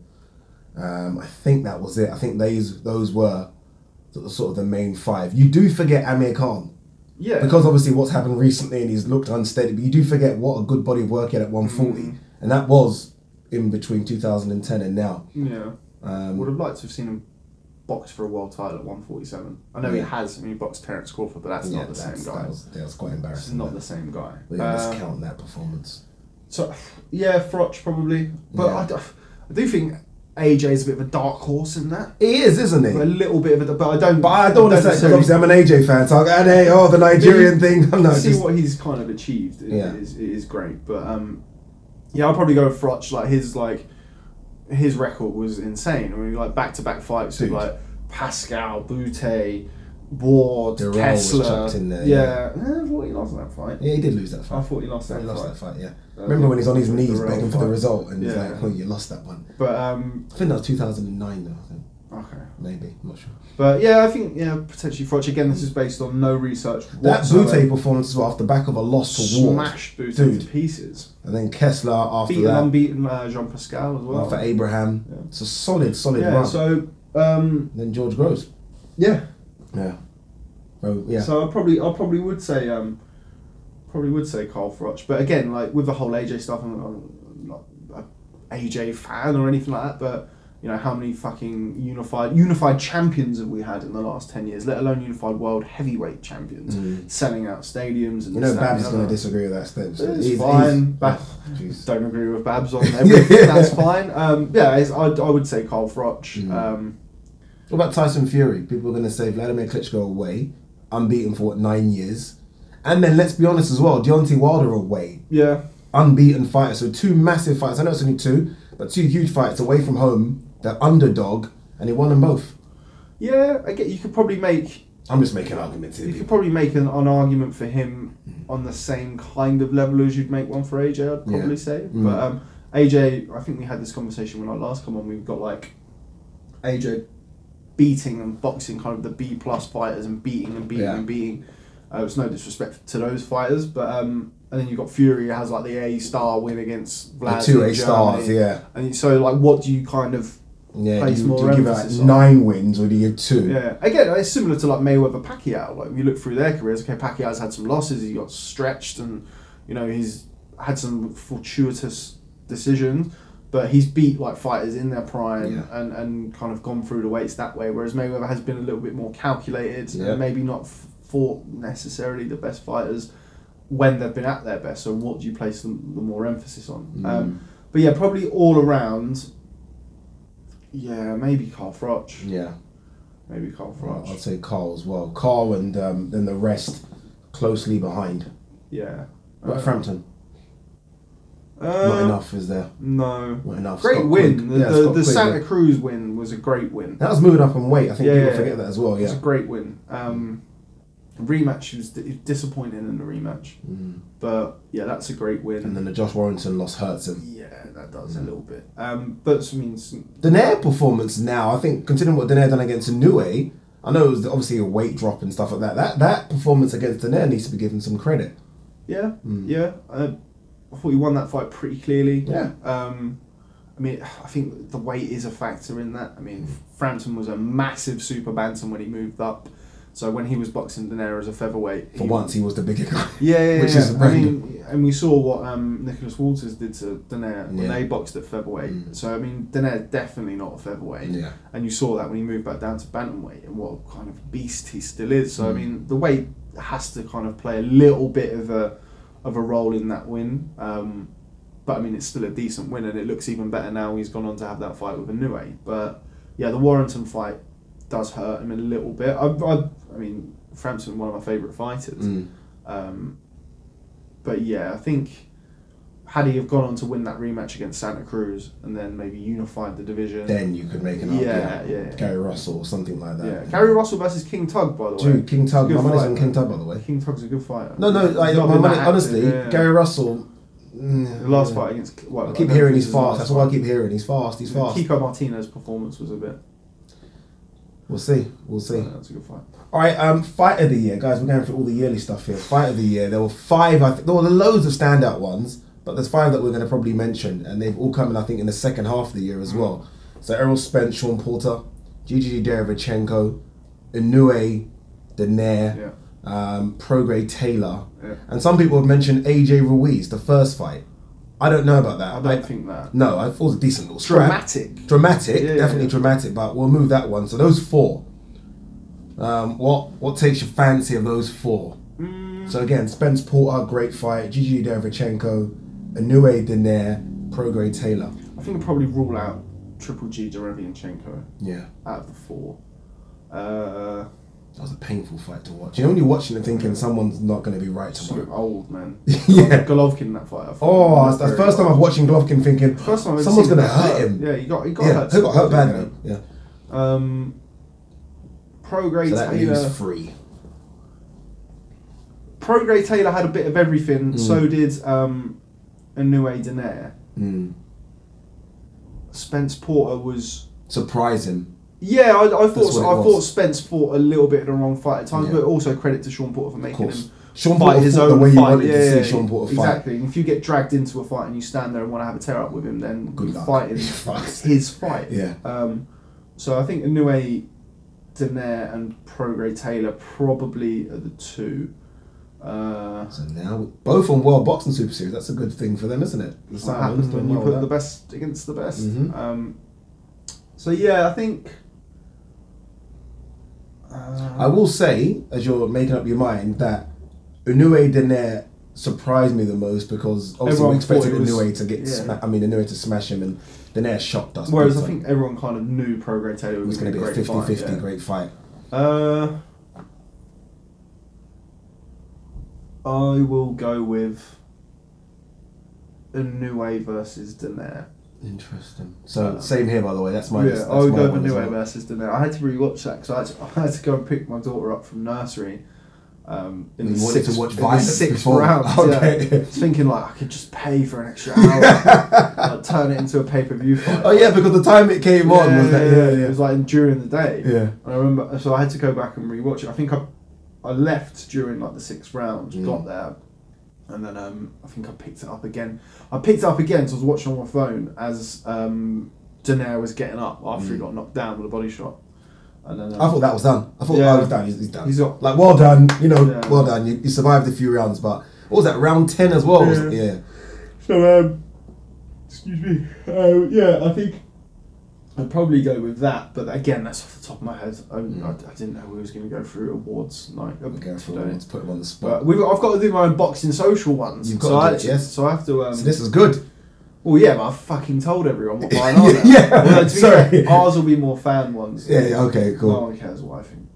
I think that was it. I think those were sort of the main 5. You do forget Amir Khan. Yeah. Because obviously what's happened recently and he's looked unsteady, but you do forget what a good body of work he had at 140. And that was in between 2010 and now. Yeah. Would have liked to have seen him box for a world title at 147. I know he has. I mean, he boxed Terence Crawford, but that's not the same guy. That was quite embarrassing. It's not the same guy. We discount that performance. So, yeah, Froch probably. But I do think AJ's a bit of a dark horse in that. He is, isn't he? A little bit of a... But I don't want to say, because obviously I'm an AJ fan, so I'll go, the Nigerian thing. No, see what he's kind of achieved. It is great. But, yeah, I'll probably go with Froch. His record was insane. I mean, like back-to-back fights with like Pascal, Bute, Ward, Durrell Kessler. Was chucked in there, I thought he lost that fight. Yeah, he did lose that fight. I thought he lost that fight. He lost that fight, yeah. Remember when he's on his knees begging for the result and he's like, oh, you lost that one. But I think that was 2009 though, I think. Okay. Maybe, I'm not sure. But yeah, I think potentially Froch. Again, this is based on no research. That Bute performance as well, off the back of a loss to Ward. Smashed Bute to pieces. And then Kessler after beaten that. Unbeaten Jean Pascal as well. For Abraham. Yeah. It's a solid run. So then George Groves. Yeah. Yeah. Oh, yeah. So I probably would say Carl Froch. But again, like with the whole AJ stuff, I'm not an AJ fan or anything like that, but you know, how many fucking unified champions have we had in the last 10 years, let alone unified world heavyweight champions, selling out stadiums. And Babs is going to disagree with that statement. It's fine. Don't agree with Babs on everything. That's fine. I would say Carl Froch. What about Tyson Fury? People are going to say Vladimir Klitschko away, unbeaten for 9 years. And then let's be honest as well, Deontay Wilder away. Yeah. Unbeaten fighter. So 2 massive fights. I know it's only 2, but 2 huge fights away from home. The underdog, and he won them both. Yeah, I get. You could probably make. I'm just making arguments here. You could probably make an argument for him on the same kind of level as you'd make one for AJ. I'd probably say, but AJ. I think we had this conversation when I last come on. We've got like AJ beating and boxing kind of the B+ fighters and beating and beating. It's no disrespect to those fighters, but and then you've got Fury who has like the A-star win against Vlad. The 2 A-stars, yeah. And so like, what do you kind of Yeah, place do more you give it emphasis like on. 9 wins or do you give 2? Yeah, again, it's similar to like Mayweather Pacquiao. Like, if you look through their careers, okay, Pacquiao's had some losses, he got stretched, and you know he's had some fortuitous decisions, but he's beat like fighters in their prime and kind of gone through the weights that way. Whereas Mayweather has been a little bit more calculated and maybe not fought necessarily the best fighters when they've been at their best. So what do you place the more emphasis on? But yeah, probably all around. Yeah, maybe Carl Froch. Yeah. Maybe Carl Froch. I'd say Carl as well. Carl and then the rest closely behind. Yeah. What Frampton? Not enough, is there? No. Not enough. Great Scott win. Quick. The Santa Cruz win was a great win. That was moving up in weight. I think people forget that as well. It was a great win. Rematch, was disappointing in the rematch. But yeah, that's a great win. And then the Josh Warrington loss hurts him. Yeah, that does a little bit. But I mean, Donaire performance now, I think, considering what Donaire done against Inoue, I know it was obviously a weight drop and stuff like that. That performance against Donaire needs to be given some credit. Yeah, yeah. I thought he won that fight pretty clearly. Yeah. I mean, I think the weight is a factor in that. I mean, Frampton was a massive super bantam when he moved up. So when he was boxing Donaire as a featherweight, For once, he was the bigger guy. Yeah, which is I mean, and we saw what Nicholas Walters did to Donaire when they boxed at featherweight. So I mean, Donaire definitely not a featherweight. Yeah. And you saw that when he moved back down to bantamweight and what kind of beast he still is. So I mean, the weight has to kind of play a little bit of a role in that win. But I mean, it's still a decent win, and it looks even better now he's gone on to have that fight with Inoue. But yeah, the Warrington fight does hurt him a little bit. I mean, Frampton, one of my favourite fighters. But yeah, I think had he have gone on to win that rematch against Santa Cruz and then maybe unified the division, then you could make an yeah. Gary Russell or something like that. Yeah, Gary Russell versus King Tug, by the way. Dude, King Tug, my money's on King Tug, by the way. King Tug's a good fighter. No, like, my money, honestly, Gary Russell. The last fight against. I keep hearing he's fast. That's all I keep hearing. He's fast. Kiko Martinez's performance was a bit. We'll see. That's a good fight. All right, fight of the year, guys. We're going through all the yearly stuff here. Fight of the year. There were 5. I think there were loads of standout ones, but there's 5 that we're going to probably mention, and they've all come in, I think, in the second half of the year as well. So Errol Spence, Sean Porter, Gigi Derevchenko, Inoue, Donaire, Prograis Taylor, and some people have mentioned AJ Ruiz, the first fight. I don't know about that. I don't think that. No, I thought it was a decent little scrap. Dramatic, definitely dramatic, but we'll move that one. So those 4. What takes your fancy of those 4? So again, Spence Porter, great fight. Gigi Derevchenko, Inoue, Donaire, Prograis Taylor. I think I'd probably rule out Triple G Derevchenko. Yeah. Out of the 4. That was a painful fight to watch. You know when you're watching and thinking someone's not going to be right tomorrow. So old, man. Yeah. Golovkin in that fight. It's the first time I've watching Golovkin thinking someone's going to hurt him. Yeah, he got hurt. He got hurt badly. Yeah. Prograis Taylor. Leaves 3. Prograis Taylor had a bit of everything. So did Inoue Donaire. Spence Porter was surprising. Yeah, I thought Spence fought a little bit in the wrong fight at times, but also credit to Sean Porter for making him fight his own the way you fight. wanted to see Sean Porter fight. Exactly. And if you get dragged into a fight and you stand there and want to have a tear up with him, then good you're luck. Fighting his fight. Yeah. So I think Inoue, Donaire, and Prograis Taylor probably are the 2. So now both on World Boxing Super Series. That's a good thing for them, isn't it? That's what happens when you put the best against the best. So yeah, I think. I will say, as you're making up your mind, that Inoue Donaire surprised me the most because obviously we expected Inoue to get Inoue to smash him, and Donaire shocked us. Whereas I think everyone kind of knew Prograis Taylor was going to be a 50-50 great fight. I will go with Inoue versus Donaire. Interesting. So same here, by the way. That's my. Yeah, I would go with Inoue versus Donaire. I had to rewatch that because I had to go and pick my daughter up from nursery. In the sixth round. Okay. Yeah. I was thinking like I could just pay for an extra hour, like, turn it into a pay-per-view fight. Oh yeah, because the time it came on was that. It was like during the day. Yeah. And I remember, so I had to go back and rewatch it. I think I left during like the 6th round, got there, and then I think I picked it up again. So I was watching on my phone as Daenerys was getting up after he got knocked down with a body shot. And then, I thought that was done. I thought that was done. He's done. He's got, like, well done. You know, well done. You survived a few rounds, but what was that, round 10 as well? Yeah. So, excuse me. I think I'd probably go with that. But again, that's off the top of my head. I didn't know we was going to go through awards night. Let's put them on the spot. But I've got to do my own boxing social ones. You've got to do it, yes. So I have to... so this is good. Well, yeah, but I've fucking told everyone what mine are now. Yeah, sorry. Ours will be more fan ones. Yeah, okay, cool. No one cares what I think.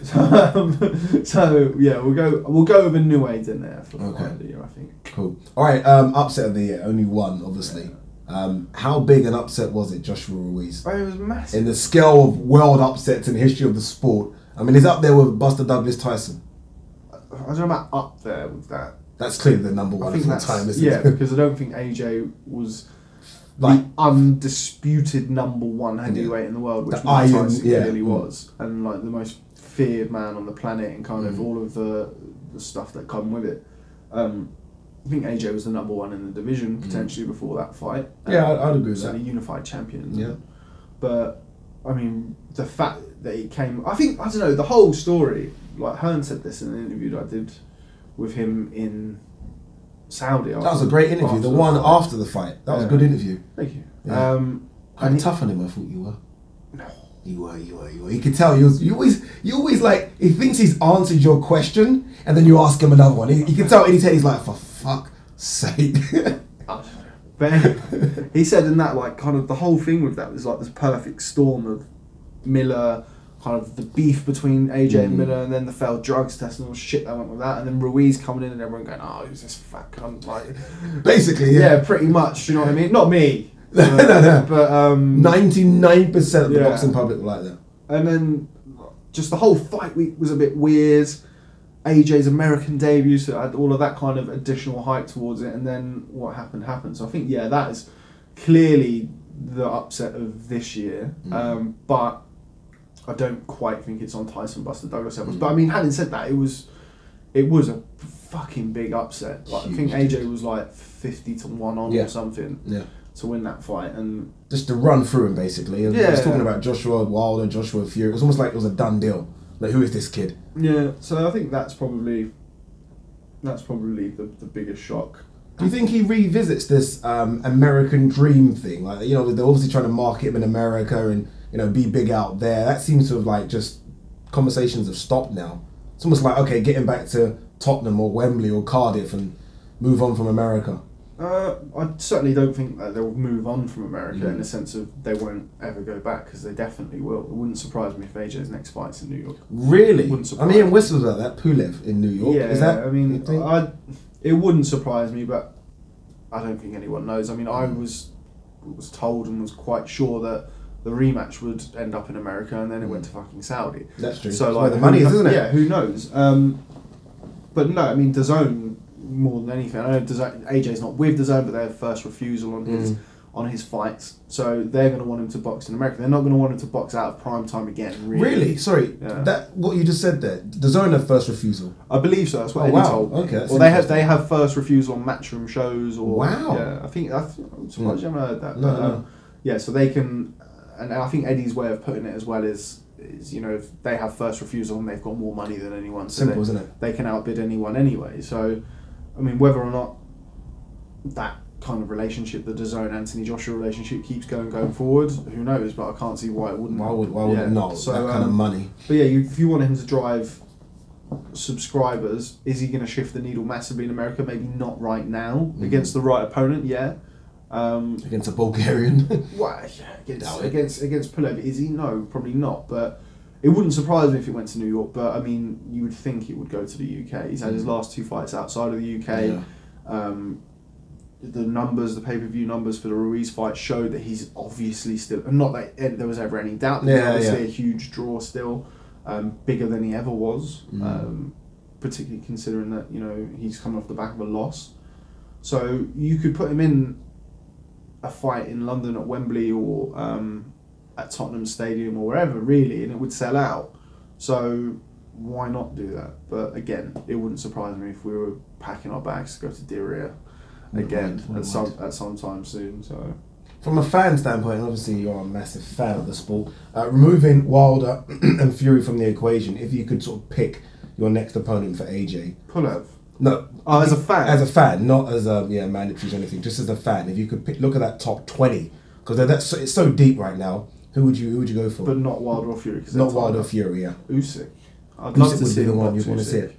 So we'll go with a new aid in there for fight of the year, I think. Cool. All right, upset of the year, only one, obviously. How big an upset was it, Joshua Ruiz? Oh, it was massive. In the scale of world upsets in the history of the sport, I mean, he's up there with Buster Douglas Tyson. I don't know about up there with that. That's clearly the number one for the time, isn't it? Yeah, because I don't think AJ was like the undisputed number one heavyweight in the world, which Mike Tyson clearly was, and like the most feared man on the planet, and kind of all of the stuff that come with it. I think AJ was the number one in the division potentially before that fight. Yeah, I'd agree with that. So the unified champion. Yeah, but I mean, the fact that he came, I don't know, the whole story. Like Hearn said this in an interview that I did with him in Saudi. That was a great interview. The one after the fight. That was a good interview. Thank you. Yeah. Quite tough on him, I thought you were. No. You were. You could tell you always like, he thinks he's answered your question and then you ask him another one. You can tell anytime he's like, for fuck's sake. But he said in that, like, kind of the whole thing with that was like this perfect storm of Miller, kind of the beef between AJ and Miller, and then the failed drugs test and all the shit that went with that, and then Ruiz coming in and everyone going, oh, who's this fat cunt? Like, basically, yeah, pretty much. You know what I mean? Not me. No. But 99% of the boxing public were like that. And then just the whole fight week was a bit weird. AJ's American debut, so it had all of that kind of additional hype towards it, and then what happened. So I think, that is clearly the upset of this year. But I don't quite think it's on Tyson Buster Douglas Edwards. But I mean, having said that, it was a fucking big upset. Like, I think AJ was like 50-1 on or something to win that fight, and just to run through him basically. I was talking about Joshua Wilder, Joshua Fury. It was almost like it was a done deal. Like, who is this kid? Yeah, so I think that's probably the biggest shock. Do you think he revisits this American dream thing? Like, you know, they're obviously trying to market him in America and, you know, be big out there. That seems to have, like, just conversations have stopped now. It's almost like, okay, get him back to Tottenham or Wembley or Cardiff and move on from America. I certainly don't think that they'll move on from America in the sense of they won't ever go back, because they definitely will. It wouldn't surprise me if AJ's next fight's in New York. Really? I'm hearing whistles about that. Pulev in New York. Yeah, is that? I mean, it wouldn't surprise me, but I don't think anyone knows. I mean, I was told and was quite sure that the rematch would end up in America, and then it went to fucking Saudi. That's true. So, like, where the money is, isn't it? Yeah, who knows? But no, I mean, DAZN, more than anything, I know AJ's not with DAZN, but they have first refusal on his fights, so they're going to want him to box in America. They're not going to want him to box out of prime time again. Really? Sorry, that what you just said there. DAZN have first refusal. I believe so. That's what Eddie told me. Okay. Well, they have first refusal on matchroom shows. Or yeah, I'm surprised you haven't heard that. No. Yeah, so they can, and I think Eddie's way of putting it as well is, you know, if they have first refusal and they've got more money than anyone, so simple, isn't it? They can outbid anyone anyway. So, I mean, whether or not that kind of relationship, the DAZN Anthony Joshua relationship, keeps going forward, who knows? But I can't see why it wouldn't. Why would it not? So, that kind of money. But yeah, if you want him to drive subscribers, is he going to shift the needle massively in America? Maybe not right now. Against the right opponent, yeah. Against a Bulgarian. Well, yeah, against Pulev, is he? No, probably not. But it wouldn't surprise me if he went to New York. But I mean, you would think he would go to the UK. He's had his last 2 fights outside of the UK. Yeah. The numbers, the pay-per-view numbers for the Ruiz fight showed that he's obviously still, not that there was ever any doubt that he's obviously a huge draw still, bigger than he ever was, particularly considering that, you know, he's coming off the back of a loss. So you could put him in a fight in London at Wembley or at Tottenham Stadium or wherever, really, and it would sell out. So why not do that? But again, it wouldn't surprise me if we were packing our bags to go to Diriyah again at some time soon. So From a fan standpoint, obviously you're a massive fan of the sport. Removing Wilder and Fury from the equation, if you could sort of pick your next opponent for AJ. Pulev. No. Oh, as a fan? As a fan, not as a mandatory or anything, just as a fan. If you could look at that top 20, because it's so deep right now, who would you go for? But not Wilder or Fury. Not Wilder or Fury, yeah. Usyk. I'd love to see the him one you box want to see Usyk. it.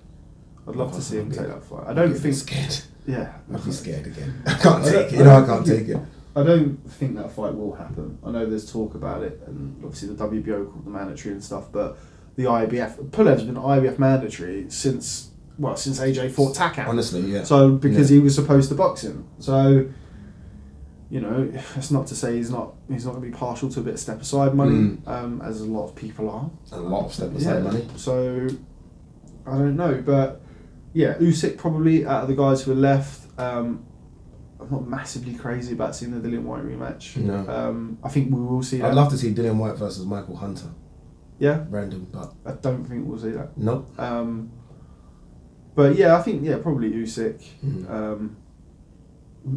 I'd love to see him take that fight. I don't think... scared. Yeah. I'd be scared again. I can't take it. I can't take it. I don't think that fight will happen. I know there's talk about it, and obviously the WBO called the mandatory and stuff, but the IBF... Pulev's been IBF mandatory since AJ fought Takan. Honestly, yeah. So, because he was supposed to box him. So, you know, that's not to say he's not going to be partial to a bit of step aside money, as a lot of people are. A lot of step aside money. So, I don't know, but yeah, Usyk probably out of the guys who are left. I'm not massively crazy about seeing the Dillian White rematch. No. I think we will see that. I'd love to see Dillian White versus Michael Hunter. Yeah. Random, but I don't think we'll see that. No. But yeah, I think probably Usyk.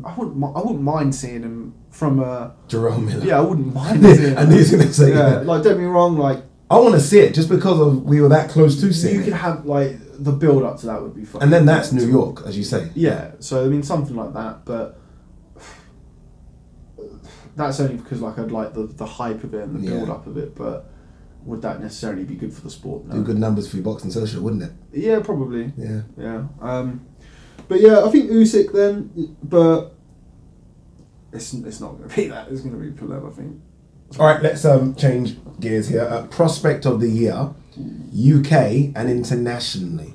I wouldn't mind seeing him from Jerome Miller. Yeah, I wouldn't mind seeing him. I knew he was going to say that. Like, don't be wrong, like... I want to see it just because we were that close to seeing it. You could have, like, the build up to that would be fun. And then that's New York, as you say. Yeah, so I mean, something like that, but that's only because, like, I'd like the hype of it and the build up of it, but would that necessarily be good for the sport? No. Do good numbers for your boxing social, wouldn't it? Yeah, probably. Yeah. Yeah. But yeah, I think Usyk then, but it's not going to be that. It's going to be Pulev, I think. All right, let's change gears here. Prospect of the year, UK and internationally.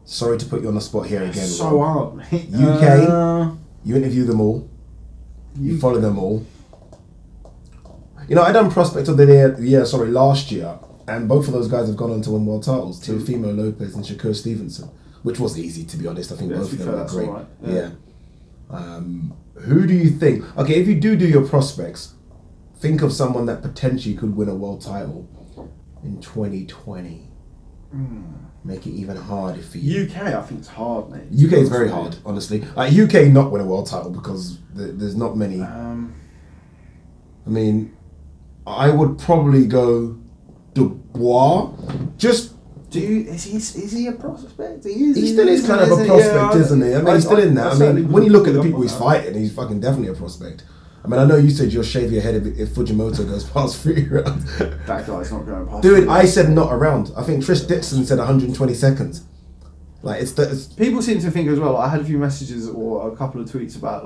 Sorry to put you on the spot here again. So hard, mate. UK, you interview them all. You follow them all. You know, I done Prospect of the year, last year, and both of those guys have gone on to win world titles. Teofimo Lopez and Shakur Stevenson, which was easy, to be honest. I think both of them were great. Right. Yeah. Who do you think? Okay, if you do your prospects, think of someone that potentially could win a world title in 2020. Make it even harder for you. UK, I think it's hard, mate. UK is very hard, honestly. UK not win a world title because there's not many. I mean, I would probably go Dubois. Just is he a prospect? He still is kind of a prospect, isn't he? I mean, he's still in there. I mean, when you look at the people he's fighting, he's fucking definitely a prospect. I mean, I know you said you'll shave your head if Fujimoto goes past 3 rounds. That guy's not going past. Dude, I said not a round. I think Trish Dixon said 120 seconds. Like it's people seem to think as well. I had a few messages or a couple of tweets about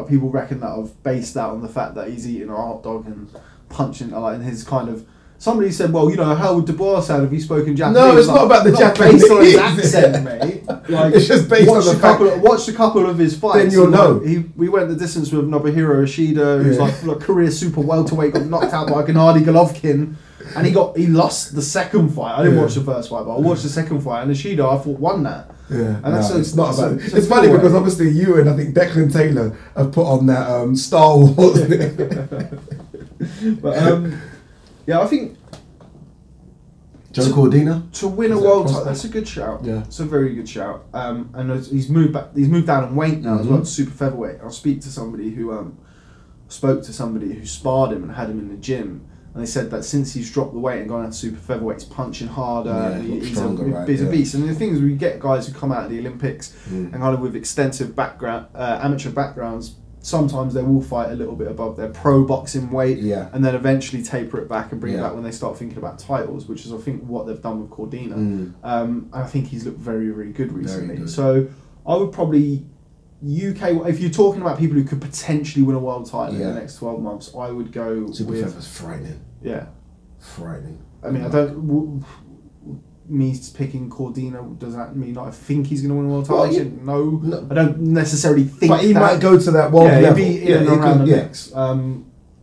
people reckon that I've based that on the fact that he's eating a hot dog and punching and his kind of. Somebody said, well, you know, how would Dubois sound if he spoke in Japanese? No, it's not about the Japanese. Based on his accent, mate. Like, it's just based on the fact. Watch a couple of his fights. Then you'll know. We went the distance with Nobuhiro Ishida, who's like career super welterweight, got knocked out by Gennady Golovkin, and he lost the second fight. I didn't watch the first fight, but I watched the second fight, and Ishida, I thought, won that. Yeah, and it's not about. It's funny because obviously you and I think Declan Taylor have put on that Star Wars. But yeah, I think. Joe Cordina to win a world title. That's a good shout. Yeah, it's a very good shout. And he's moved back. He's moved down in weight now as well to super featherweight. I'll speak to somebody who sparred him and had him in the gym, and they said that since he's dropped the weight and gone out to super featherweight, he's punching harder. Yeah, he's stronger, he's a beast. And the thing is, we get guys who come out of the Olympics and kind of with extensive background, amateur backgrounds. Sometimes they will fight a little bit above their pro boxing weight, and then eventually taper it back and bring it back when they start thinking about titles, which is I think what they've done with Cordina. I think he's looked very, very good recently. Very good. So I would probably UK. If you're talking about people who could potentially win a world title in the next 12 months, I would go Super Feather's frightening. Yeah, frightening. I mean, I don't. Me picking Cordina, does that mean I think he's going to win a world title? No, I don't necessarily think. But he might go to that world level. He'd be in and around the mix. I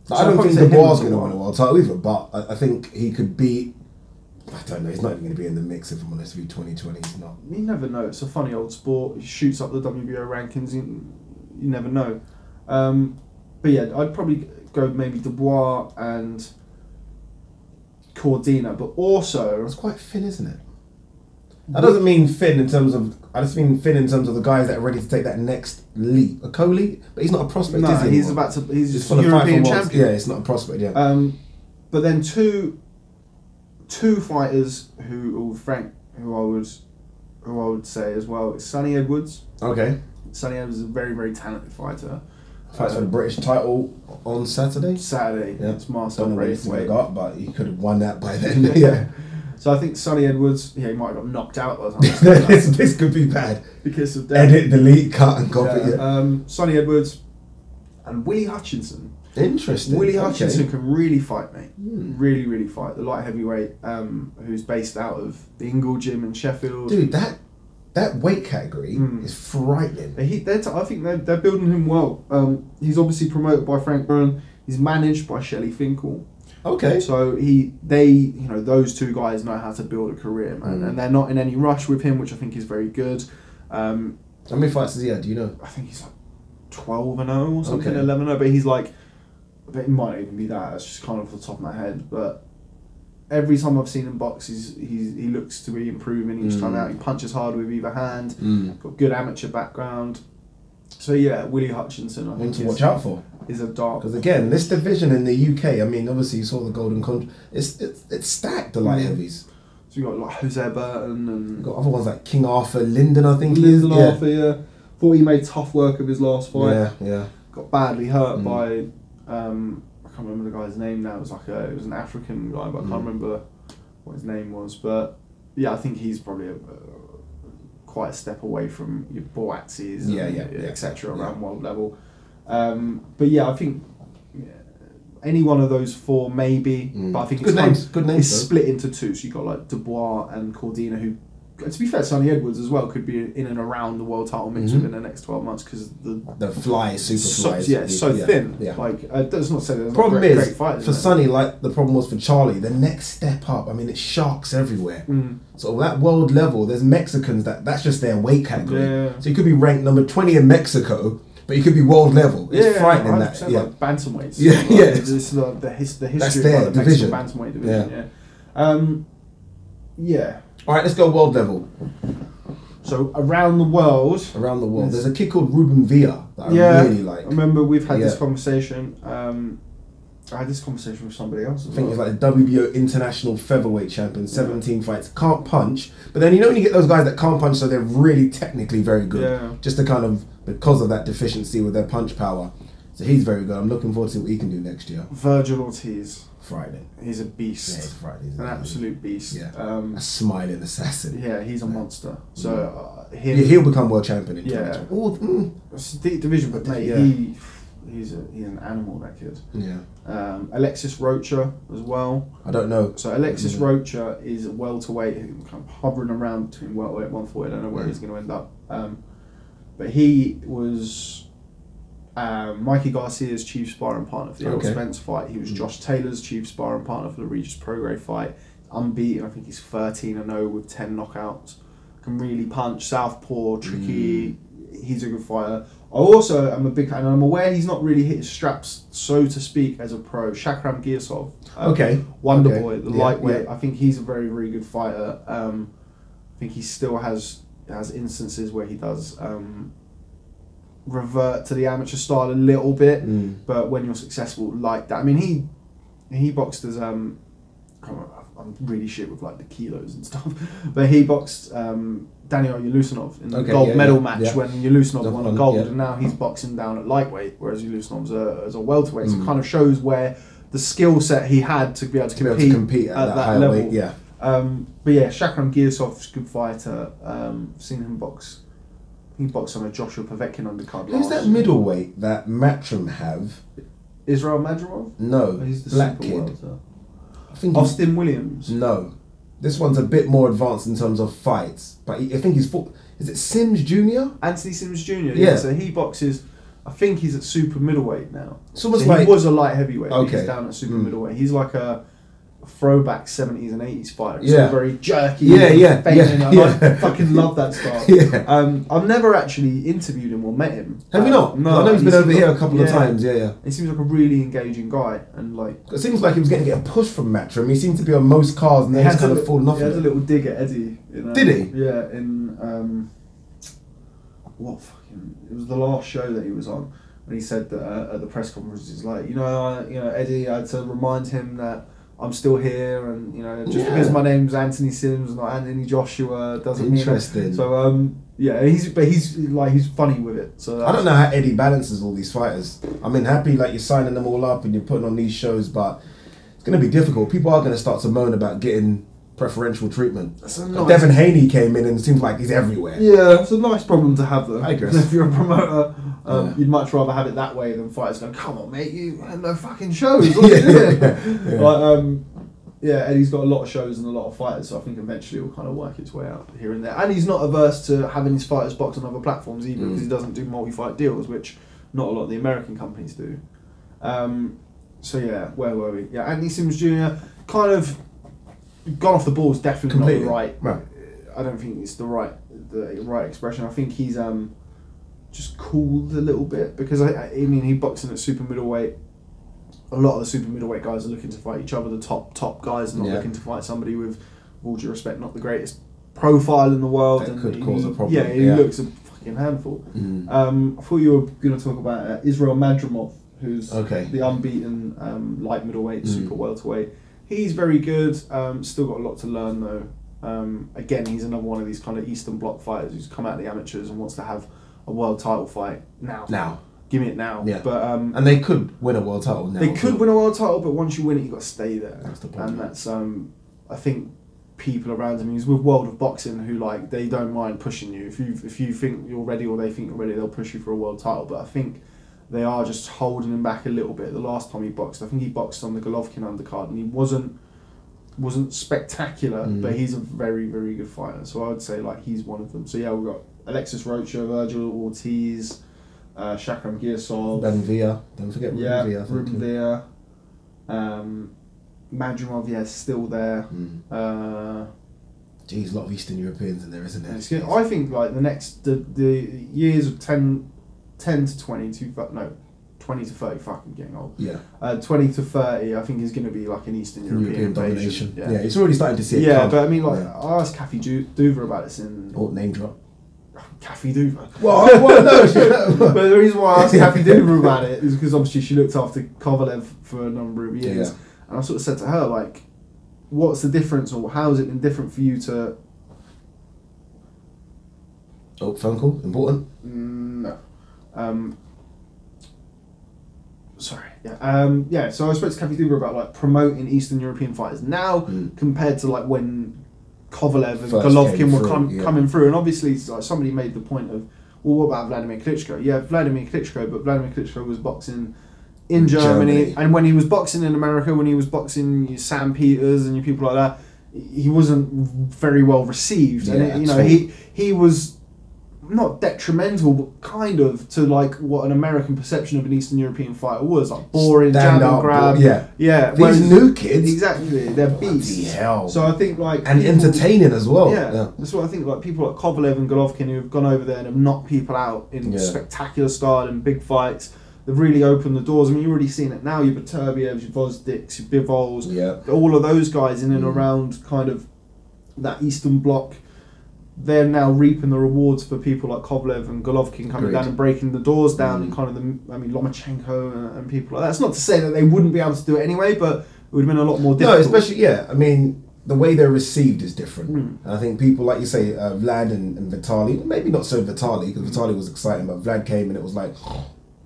don't think Dubois is going to win a world title either, but I think he could be. I don't know. He's not even going to be in the mix if I'm honest with you. 2020, he's not. You never know. It's a funny old sport. He shoots up the WBO rankings. You never know. But yeah, I'd probably go maybe Dubois and Cordina, but also it's quite thin, isn't it? That doesn't mean thin in terms of. I just mean thin in terms of the guys that are ready to take that next leap. A co-leap, but he's not a prospect. No, is he he's anymore? about to. He's just for the fight European for worlds. champion. Yeah, it's not a prospect. Yeah. But then two fighters who I would say as well is Sonny Edwards. Okay. Sonny Edwards is a very, very talented fighter. Fights for the British title on Saturday. Yeah. It's Marcel Don't know where he's Braithwaite. got, but he could have won that by then. Yeah. So I think Sonny Edwards, he might have got knocked out by the time This could be bad. because of that. Edit, delete, cut, and copy. Yeah. Sonny Edwards and Willie Hutchinson. Interesting. Willie Hutchinson can really fight, mate. Really, really fight. The light heavyweight, who's based out of the Ingle Gym in Sheffield. Dude, that weight category is frightening. I think they're building him well. He's obviously promoted by Frank Byrne. He's managed by Shelley Finkel. Okay. So those two guys know how to build a career, man, and they're not in any rush with him, which I think is very good. How many fights has he had? Do you know? I think he's like 12-0 or something, Okay. 11-0, but he's like, it might even be that. It's just kind of off the top of my head, but every time I've seen him box, he looks to be improving each time out. He punches hard with either hand. Got good amateur background. So yeah, Willie Hutchinson, I think, to watch out for. Is a dark. Because again, this division in the UK, I mean, obviously you saw the Golden Contract. It's stacked, the light heavies. So you got like Jose Burton and You've got other ones like King Arthur Linden, I think Linden he is. Arthur, yeah. Thought he made tough work of his last fight. Yeah. Got badly hurt by I can't remember the guy's name now. It was an African guy, but I can't remember what his name was. But yeah, I think he's probably quite a step away from your Boatzis etc. around world level. But yeah, I think any one of those four maybe. But I think good names. It's split into two. So you got like Dubois and Cordina, who, to be fair, Sonny Edwards as well could be in and around the world title mix within the next 12 months because the fly is super fly. so thin. Yeah. Like that's not saying there's Problem not great is fighters, for Sonny, like the problem was for Charlie. The next step up, I mean, it's sharks everywhere. So that world level, there's Mexicans that's just their weight category. Yeah. So you could be ranked number 20 in Mexico, but you could be world level. It's frightening that. Yeah, like bantamweights. Yeah, like, yeah. This is the history That's of their like, the division. Mexican bantamweight division. Yeah. All right, let's go world level. So around the world, there's a kid called Ruben Villa that I really like. I remember we've had this conversation. I had this conversation with somebody else. I think he's like a WBO international featherweight champion, 17 fights, can't punch. But then you know when you get those guys that can't punch, so they're really technically very good. Yeah. Just to kind of, because of that deficiency with their punch power. So he's very good. I'm looking forward to see what he can do next year. Virgil Ortiz. Friday. He's a beast. Yeah, it's Friday. An absolute beast. Yeah. A smiling assassin. Yeah, he's a monster. So he'll become world champion in 2020. It's a deep division, but mate, he's an animal, that kid. Yeah. Alexis Rocha as well. I don't know. So Alexis Rocha is a welterweight, kind of hovering around between welterweight and 140. I don't know where he's going to end up. But he was Mikey Garcia's chief sparring partner for the Errol Spence fight. He was Josh Taylor's chief sparring partner for the Regis Prograis fight. Unbeaten, I think he's 13-0 with 10 knockouts. Can really punch, southpaw, tricky. He's a good fighter. I also am a big fan, and I'm aware he's not really hit his straps, so to speak, as a pro. Shakram Giasov, Wonder Boy, the lightweight. I think he's a very, very good fighter. I think he still has instances where he does revert to the amateur style a little bit, but when you're successful like that, I mean, he boxed as I'm really shit with like the kilos and stuff, but he boxed Daniel Yulusinov in the gold medal match when Yulusinov won a gold, and now he's boxing down at lightweight, whereas Yulusinov's a welterweight. So it kind of shows where the skill set he had to be able to compete at that level. Weight, yeah. But yeah, Shakram Giasov's a good fighter. Seen him box. He boxed on a Joshua Povetkin undercard. Who's that middleweight that Matchroom have? Israel Madrimov? No, he's the black super kid. welter. I think Austin Williams? No. This one's a bit more advanced in terms of fights, but I think he's fought. Is it Sims Jr.? Anthony Sims Jr. Yeah. So he boxes. I think he's at super middleweight now. It's almost he was a light heavyweight. Okay. He's down at super middleweight. He's like throwback 70s and 80s fighter. It's Yeah. all very jerky. Yeah. I fucking love that style. Yeah. I've never actually interviewed him or met him. Have you not? No. I know he's been over here a couple of yeah. times. Yeah. He seems like a really engaging guy, and like It seems like he was getting a push from Matchroom. He seemed to be on most cars, and then he's kind of fallen off. He had of a it. little dig at Eddie. Did he? Yeah, it was the last show that he was on, and he said that at the press conference, he's like, Eddie, I had to remind him that I'm still here, and just because my name's Anthony Sims, not Anthony Joshua, doesn't mean. Interesting. So he's funny with it. So I don't know how Eddie balances all these fighters. I mean, happy like you're signing them all up and you're putting on these shows, but it's going to be difficult. People are going to start to moan about getting preferential treatment. Devin Haney came in and it seems like he's everywhere. Yeah, it's a nice problem to have though. I guess. If you're a promoter, you'd much rather have it that way than fighters going, come on mate, you had no fucking shows. What are you doing? But Eddie's got a lot of shows and a lot of fighters, so I think eventually he'll kind of work its way out here and there. And he's not averse to having his fighters box on other platforms either, because he doesn't do multi-fight deals, which not a lot of the American companies do. Where were we? Yeah, Anthony Sims Jr. kind of gone off the ball is definitely Completely. not the right. I don't think it's the right expression. I think he's just cooled a little bit, because I mean he boxing at super middleweight. A lot of the super middleweight guys are looking to fight each other. The top guys are not looking to fight somebody with all due respect, not the greatest profile in the world. That and could cause a problem. Yeah, he looks a fucking handful. I thought you were going to talk about Israel Madrimov, who's the unbeaten light middleweight, super welterweight. He's very good. Still got a lot to learn though. Again, he's another one of these kind of Eastern Bloc fighters who's come out of the amateurs and wants to have a world title fight now. Give me it now. Yeah. But and they could win a world title now. They could win a world title, but once you win it, you got to stay there. That's the problem. And that's I think people around him. He's with World of Boxing, who like they don't mind pushing you. If you think you're ready or they think you're ready, they'll push you for a world title. But I think they are just holding him back a little bit. The last time he boxed, I think he boxed on the Golovkin undercard, and he wasn't spectacular, but he's a very, very good fighter. So I would say like he's one of them. So yeah, we've got Alexis Rocha, Virgil Ortiz, Shakram Giasov, Ben Villa. Don't forget Ruben Villa. Ruben Villa. Madrimov, still there. Geez, a lot of Eastern Europeans in there, isn't there? I think like the years of 10 to 20 to 30, fucking getting old. 20 to 30, I think is going to be like an Eastern European domination. Yeah, it's already starting to see it come. But I mean, like, I asked Kathy Duver about this in... name drop. Kathy Duver. Well, no. But the reason why I asked Kathy Duver about it is because obviously she looked after Kovalev for a number of years. Yeah. And I sort of said to her, like, what's the difference, or how has it been different for you to... Oh, phone call? Important? No. Sorry. Yeah. So I spoke to Kathy Duber about like promoting Eastern European fighters now compared to like when Kovalev and Golovkin were coming through, and obviously like somebody made the point of, well, what about Vladimir Klitschko? Yeah, Vladimir Klitschko was boxing in Germany, and when he was boxing in America, when he was boxing Sam Peters and people like that, he wasn't very well received, and he was not detrimental, but kind of to like what an American perception of an Eastern European fighter was, like boring, jab and grab. These new kids, exactly, they're beasts. Hell. So I think like and entertaining as well. That's what I think. Like people like Kovalev and Golovkin who have gone over there and have knocked people out in spectacular style in big fights. They've really opened the doors. I mean, you've already seen it now. Your Beterbievs, your Vozdiks, your Bivols, all of those guys in and around kind of that Eastern Bloc. They're now reaping the rewards for people like Kovalev and Golovkin coming down and breaking the doors down, and kind of Lomachenko and people like that. That's not to say that they wouldn't be able to do it anyway, but it would have been a lot more difficult. No, especially, I mean, the way they're received is different. And I think people, like you say, Vlad and Vitaly, maybe not so Vitaly, because Vitaly was exciting, but Vlad came and it was like,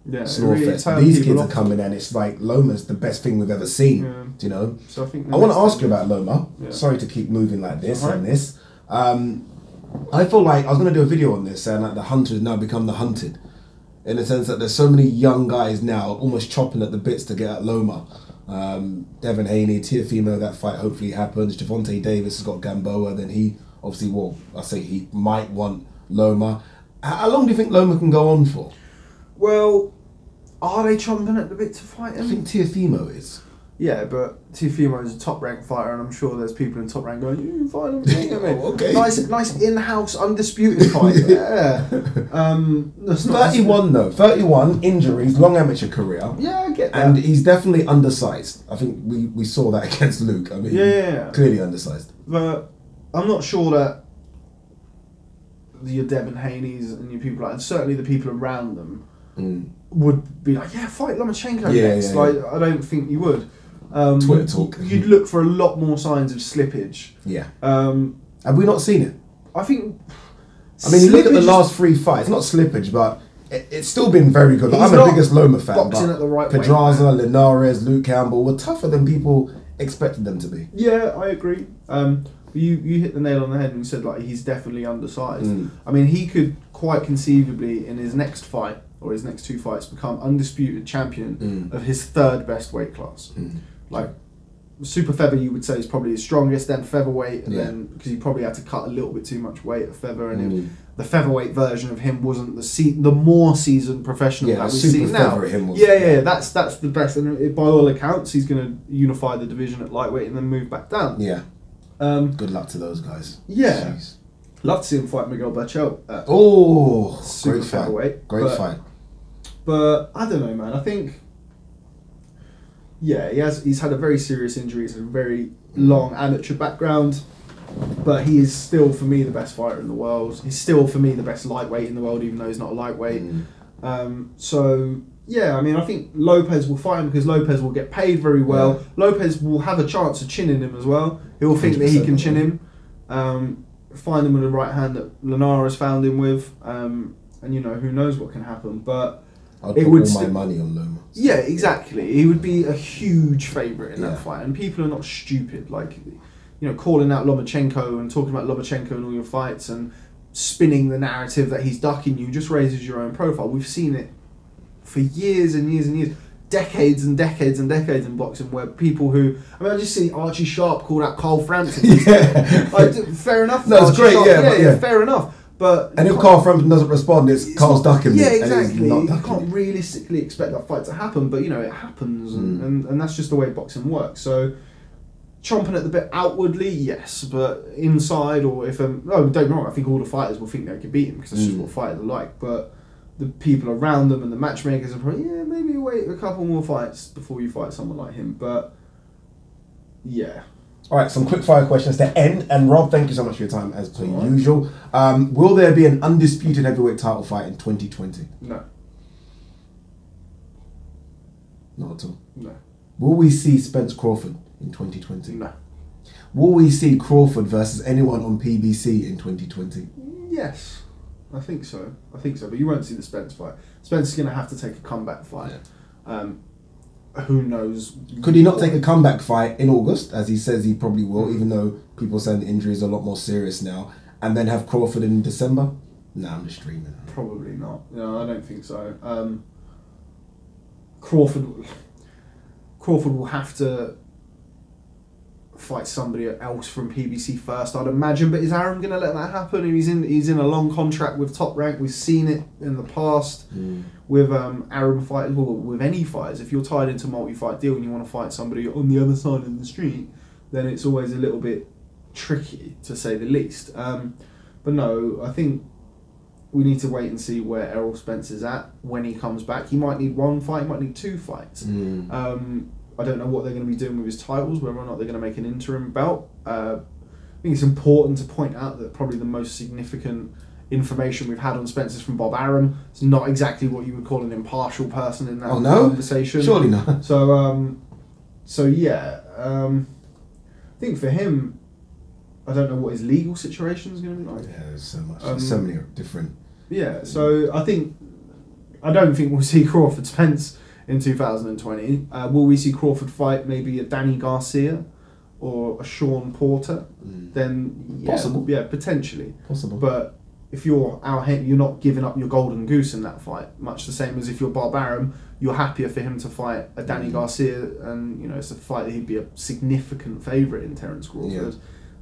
Snowfest. These kids are coming and it's like Loma's the best thing we've ever seen, you know? So I think I want to ask you about Loma. Sorry to keep moving like this and this. I feel like I was going to do a video on this, and the hunter has now become the hunted, in the sense that there's so many young guys now almost chopping at the bits to get at Loma. Devin Haney, Teofimo, that fight hopefully happens. Javonte Davis has got Gamboa, then he obviously, he might want Loma. How long do you think Loma can go on for? Well, are they chomping at the bit to fight him? I think Teofimo is. Yeah, but Teofimo is a top-ranked fighter, and I'm sure there's people in Top Rank going, "You fight him, okay." Nice in-house undisputed fight. Yeah. That's 31 though. 31 injuries, long amateur career. Yeah, I get that. And he's definitely undersized. I think we saw that against Luke. I mean, clearly undersized. But I'm not sure that your Devin Haney's and your people like, and certainly the people around them would be like, "Yeah, fight Lomachenko next." Like, I don't think you would. Twitter talk. You'd look for a lot more signs of slippage. Yeah. Have we not seen it? I think. I mean, you look at the last 3 fights. Not slippage, but it's still been very good. Like, I'm the biggest Loma fan. Boxing at the right Pedraza, Linares, Luke Campbell were tougher than people expected them to be. Yeah, I agree. You hit the nail on the head and you said like he's definitely undersized. I mean, he could quite conceivably in his next fight or his next 2 fights become undisputed champion of his 3rd best weight class. Like super feather, you would say is probably his strongest, then featherweight, and then because he probably had to cut a little bit too much weight at feather, and the featherweight version of him wasn't the more seasoned professional that we see now. That's the best, and by all accounts, he's going to unify the division at lightweight and then move back down. Yeah. Good luck to those guys. Yeah. Jeez. Love to see him fight Miguel Berchelt. Great fight. Great fight. But I don't know, man. I think. Yeah, he's had a very serious injury. He's a very long amateur background, but he is still, for me, the best fighter in the world. He's still, for me, the best lightweight in the world, even though he's not a lightweight. So, yeah, I mean, I think Lopez will fight him because Lopez will get paid very well. Yeah. Lopez will have a chance of chinning him as well. He'll think that he can chin him. Find him with the right hand that Linares found him with. And, you know, who knows what can happen. But I'd put all my money on Loma. Yeah, exactly. He would be a huge favourite in that fight. And people are not stupid. Like, you know, calling out Lomachenko and talking about Lomachenko in all your fights and spinning the narrative that he's ducking you just raises your own profile. We've seen it for years and years and years. Decades and decades and decades in boxing where people who... I mean, I just see Archie Sharp called out Carl Frampton. Fair enough. No, it's great, Sharp, fair enough. But and if Carl Frampton doesn't respond, it's Carl's ducking me. Yeah, exactly. You can't realistically expect that fight to happen, but you know it happens, and that's just the way boxing works. So, chomping at the bit outwardly, yes, but inside, or if don't get me wrong, I think all the fighters will think they can beat him because that's just what fighters are like. But the people around them and the matchmakers are probably maybe wait a couple more fights before you fight someone like him. But yeah. All right, some quick fire questions to end. And Rob, thank you so much for your time as per usual. Will there be an undisputed heavyweight title fight in 2020? No. Not at all? No. Will we see Spence Crawford in 2020? No. Will we see Crawford versus anyone on PBC in 2020? Yes. I think so. But you won't see the Spence fight. Spence is going to have to take a comeback fight. Yeah. Who knows? Could he not take a comeback fight in August, as he says he probably will, even though people are saying the injury is a lot more serious now, and then have Crawford in December? No, I'm just dreaming. Probably not. No, I don't think so. Crawford will have to fight somebody else from PBC first, I'd imagine. But is Aaron going to let that happen? He's in a long contract with Top Rank. We've seen it in the past with Aaron fighters, well, with any fighters. If you're tied into a multi-fight deal and you want to fight somebody on the other side of the street, then it's always a little bit tricky, to say the least. But no, I think we need to wait and see where Errol Spence is at when he comes back. He might need 1 fight, he might need 2 fights. I don't know what they're going to be doing with his titles, whether or not they're going to make an interim belt. I think it's important to point out that probably the most significant information we've had on Spence is from Bob Arum. It's not exactly what you would call an impartial person in that conversation. Surely not. So yeah, I think for him, I don't know what his legal situation is going to be like. Yeah, there's so much. There's so many different... Yeah, so I don't think we'll see Crawford Spence in 2020. Will we see Crawford fight maybe a Danny Garcia or a Sean Porter? Then possible. Yeah, potentially. Possible. But if you're you're not giving up your golden goose in that fight. Much the same as if you're Bob Arum, you're happier for him to fight a Danny Garcia, and you know it's a fight that he'd be a significant favourite in Terence Crawford,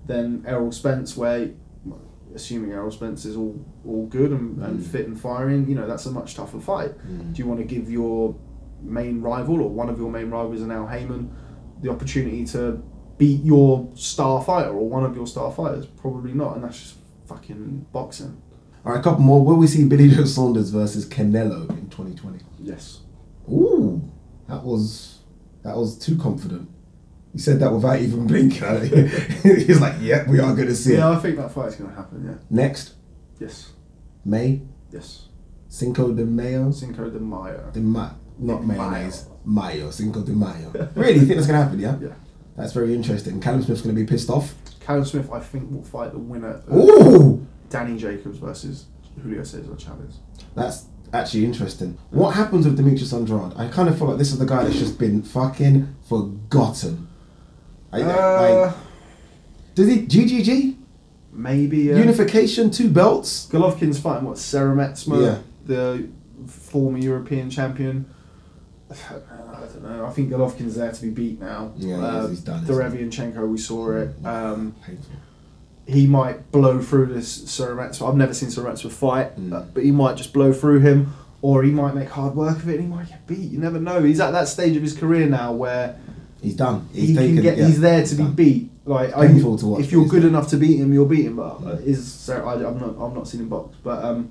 than Errol Spence, where assuming Errol Spence is all good and fit and firing, you know that's a much tougher fight. Do you want to give your main rival or one of your main rivals, an Al Heyman, the opportunity to beat your star fighter or one of your star fighters? Probably not, and that's just fucking boxing. All right, a couple more. Will we see Billy Joe Saunders versus Canelo in 2020? Yes. Ooh, that was too confident. He said that without even blinking. He's like, "Yeah, we are going to see it." Yeah, I think that fight's going to happen. Yeah. Next, Yes. May. Yes. Cinco de Mayo. Cinco de Mayo. Not mayonnaise. Mayo. Cinco de Mayo. Really? You think that's going to happen? Yeah. Yeah. That's very interesting. Callum Smith's going to be pissed off. Callum Smith, I think, will fight the winner of Ooh, Danny Jacobs versus Julio Cesar Chavez. that's actually interesting. What happens with Demetrius Andrade? I kind of feel like this is the guy that's just been fucking forgotten. Does he GGG? Maybe. Unification, 2 belts. Golovkin's fighting what? Seremetsma, Yeah. the former European champion. I don't know. I think Golovkin's there to be beat now. Yeah, he's done. Derevianchenko, we saw it. Painful. He might blow through this Seremetsma. I've never seen Seremetsma fight, but he might just blow through him, or he might make hard work of it and he might get beat. You never know. He's at that stage of his career now where he's done. He's there to be beat. Like, painful to watch. If you're good enough to beat him, you'll beat him. But I've not seen him box. But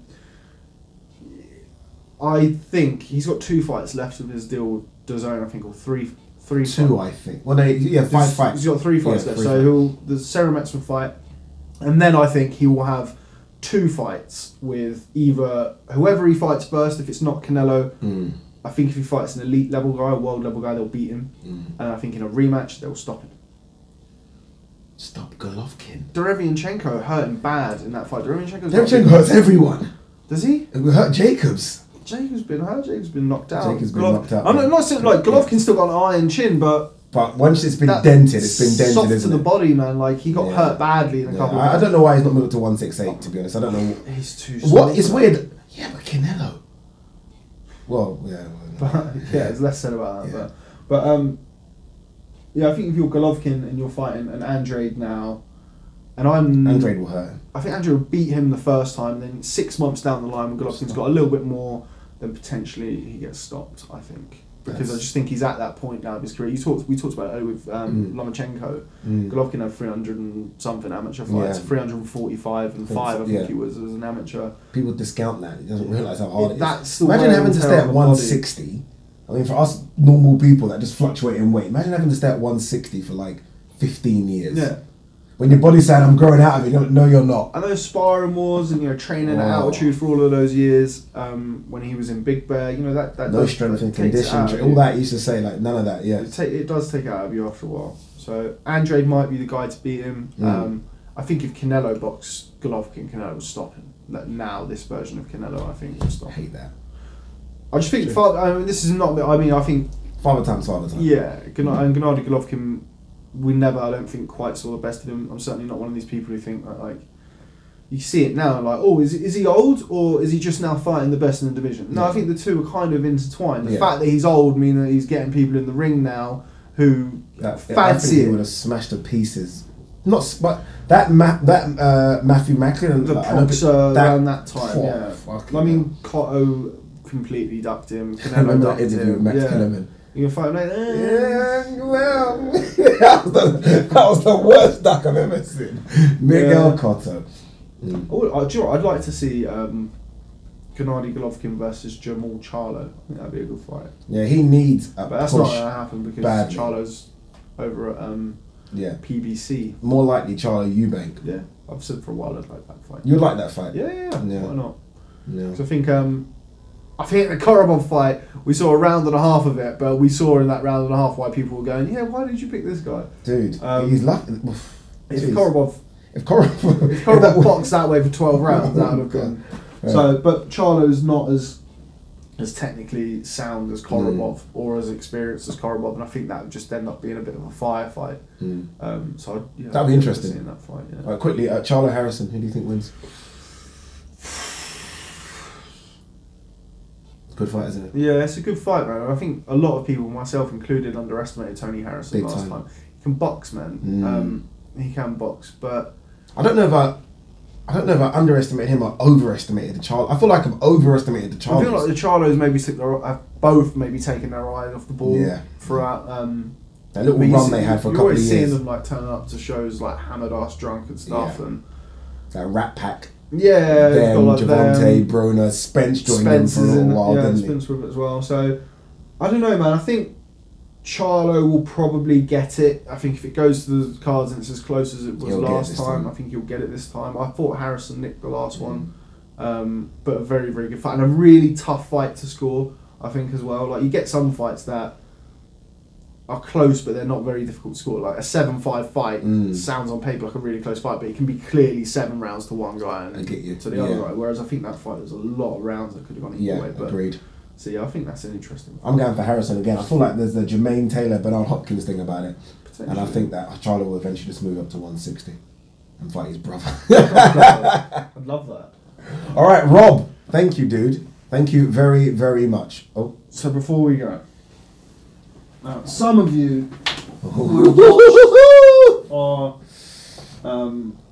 I think he's got 2 fights left of his deal with DAZN. I think, or three. 2, fights. I think. Well, 5 fights. He's got 3 fights left. three So the Seremetsma fight, and then I think he will have 2 fights with either whoever he fights first. If it's not Canelo, I think if he fights an elite level guy, a world level guy, they'll beat him. And I think in a rematch, they'll stop him. Stop Golovkin. Derevianchenko hurt him bad in that fight. Derevianchenko hurts everyone. Does he? It will hurt Jacobs. Jacob's been hurt. Jacob's been knocked out. I'm not saying like Golovkin's still got an iron chin, but once it's been dented, it's been dented, soft isn't to it? the body, man. Like he got hurt badly in a couple. I don't know why he's not moved to 168. To be honest, I don't know. He's too. What? It's weird. Yeah, but Canelo. Well, yeah. There's less said about that. But yeah, I think if you're Golovkin and you're fighting an Andrade now, and Andrade will hurt him. I think Andrade will beat him the first time. Then 6 months down the line, when Golovkin's got a little bit more, then potentially he gets stopped. I think because I just think he's at that point now of his career. We talked about it earlier with Lomachenko. Golovkin had 300 and something amateur fights, 345 and 5. I think he was as an amateur. People discount that. He doesn't realise how hard it is. The Imagine having to stay at 160. I mean, for us normal people that just fluctuate in weight, imagine having to stay at 160 for like 15 years. Yeah. When your body's saying, I'm growing out of it, no, you're not. And those sparring wars and training at altitude for all of those years, when he was in Big Bear, that no strength and conditioning, all that he used to say, like none of that. Yeah, it does take it out of you after a while. So Andrade might be the guy to beat him. I think if Canelo boxed Golovkin, Canelo would stop him. Now this version of Canelo, I think, will stop. I hate that. I just think this is not. I think father time. Yeah, and Gennady Golovkin, I don't think quite saw the best of him. I'm certainly not one of these people who think that, like, you see it now, like, oh, is he old or is he just now fighting the best in the division? No, I think the two are kind of intertwined. The fact that he's old means that he's getting people in the ring now who fancy I think he it. would have smashed to pieces. But Matthew Macklin, the boxer around that time. I mean, Cotto completely ducked him. Canelo ducked interview with Max Kellerman. You can fight him like that. Yeah, well, that was the worst duck I've ever seen. Miguel Cotto. Do you know what? I'd like to see Gennady Golovkin versus Jamal Charlo. I think that'd be a good fight. Yeah, he needs a But that's push not going to happen because badly. Charlo's over at PBC. More likely Charlo Eubank. Yeah, I've said for a while I'd like that fight. You'd like that fight? Yeah. Why not? Yeah. Because I think the Korobov fight, we saw a round and a half of it, but we saw in that round and a half why people were going, yeah, why did you pick this guy? Dude, he's lucky. If Korobov boxed that way for 12 rounds, that would have gone. Yeah. So, but Charlo's not as technically sound as Korobov or as experienced as Korobov, and I think that would just end up being a bit of a firefight. So that'd be interesting. In that fight, yeah. Right, quickly, Charlo Harrison, who do you think wins? Good fight, isn't it? Yeah, it's a good fight, man. I think a lot of people, myself included, underestimated Tony Harrison last time. He can box, man. He can box, but I don't know if I underestimated him or overestimated the Charlo. I feel like I've overestimated the Charlos. I feel like the Charlos maybe have both maybe taken their eye off the ball throughout That little run they had for a couple of years. You're always seeing them like turning up to shows like hammered ass drunk and stuff, and that Rat Pack. Yeah, them, like Javante, Bruna, Spence joined them for a little while, didn't he? Spence with it as well. So I don't know, man. I think Charlo will probably get it. I think if it goes to the cards and it's as close as it was last time, I think he'll get it this time. I thought Harrison nicked the last one, but a very, very good fight and a really tough fight to score, I think, as well. Like, you get some fights that are close, but they're not very difficult to score. Like a 7-5 fight sounds on paper like a really close fight, but it can be clearly 7 rounds to one guy and to the other guy. Whereas I think that fight, there's a lot of rounds that could have gone either way. But agreed. So yeah, I think that's an interesting fight. I'm going for Harrison again. I feel like there's the Jermaine Taylor, Bernard Hopkins thing about it, and I think that Charlo will eventually just move up to 160 and fight his brother. I'd love that. All right, Rob. Thank you, dude. Thank you very, very much. Oh, so before we go. Some of you watched our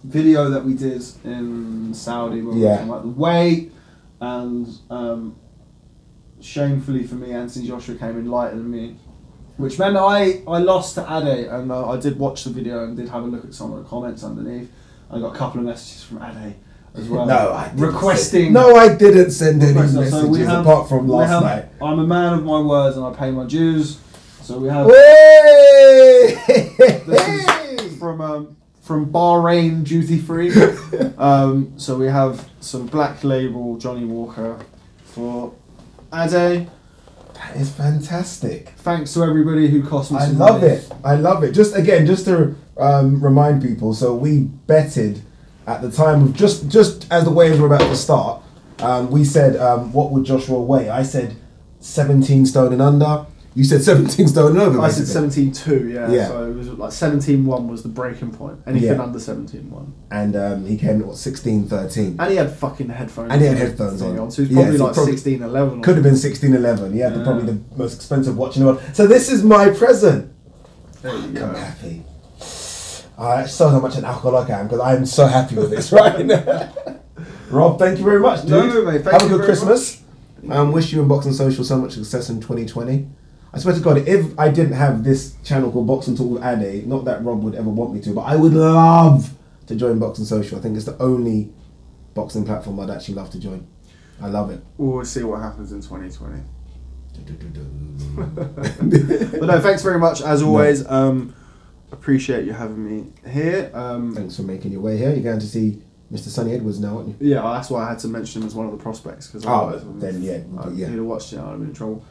video that we did in Saudi where we were talking about the weight, and shamefully for me, Anthony Joshua came in lighter than me, which meant I lost to Ade, and I did watch the video and did have a look at some of the comments underneath. I got a couple of messages from Ade as well. No, I didn't requesting. I didn't send any messages apart from last night. I'm a man of my words and I pay my dues. So we have this is from Bahrain duty free. So we have some Black Label Johnny Walker for Ade. That is fantastic. Thanks to everybody who cost me some money. I love it. Just to remind people, so we betted at the time of just as the weigh-ins were about to start. We said what would Joshua weigh? I said 17 stone and under. You said 17 stone and over. I said 17.2, yeah. So it was like 17.1 was the breaking point. Anything under 17.1. And he came at 16.13. And he had fucking headphones. And he had headphones on. So he was probably 16.11. Could have been 16.11. He had probably the most expensive watch in the world. So this is my present. There you go. I'm happy. I show how much an alcoholic I am because I am so happy with this right now. Rob, thank you very much, dude. No, mate. Have a good Christmas. Wish you and Boxing Social so much success in 2020. I swear to God, if I didn't have this channel called Boxing Talk with Ade, not that Rob would ever want me to, but I would love to join Boxing Social. I think it's the only boxing platform I'd actually love to join. I love it. We'll see what happens in 2020. But no, thanks very much as always. Appreciate you having me here. Thanks for making your way here. You're going to see Mr. Sonny Edwards now, aren't you? Yeah, that's why I had to mention him as one of the prospects because then he'd have watched it, I'd have been in trouble.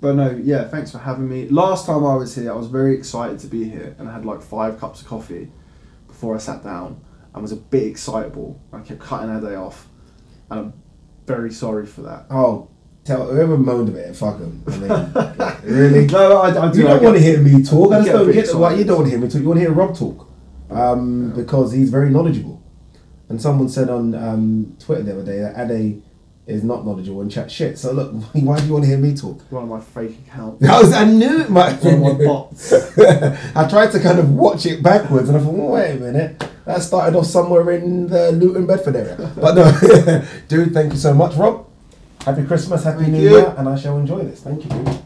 But no, yeah, thanks for having me. Last time I was here, I was very excited to be here, and I had like 5 cups of coffee before I sat down, and was a bit excitable. I kept cutting our day off, and I'm very sorry for that. Oh, tell whoever moaned about it, fuck them. I mean, really? No, I do. You don't want to hear me talk. I just don't get why you don't want to hear me talk. You want to hear Rob talk, because he's very knowledgeable. And someone said on Twitter the other day that Ade is not knowledgeable and chat shit. So look, why do you want to hear me talk? One of my fake accounts. I knew it might be. One of my bots. I tried to kind of watch it backwards and I thought, well, wait a minute. That started off somewhere in the Luton, Bedford area. But no, dude, thank you so much, Rob. Happy Christmas, Happy New Year, and I shall enjoy this. Thank you, dude.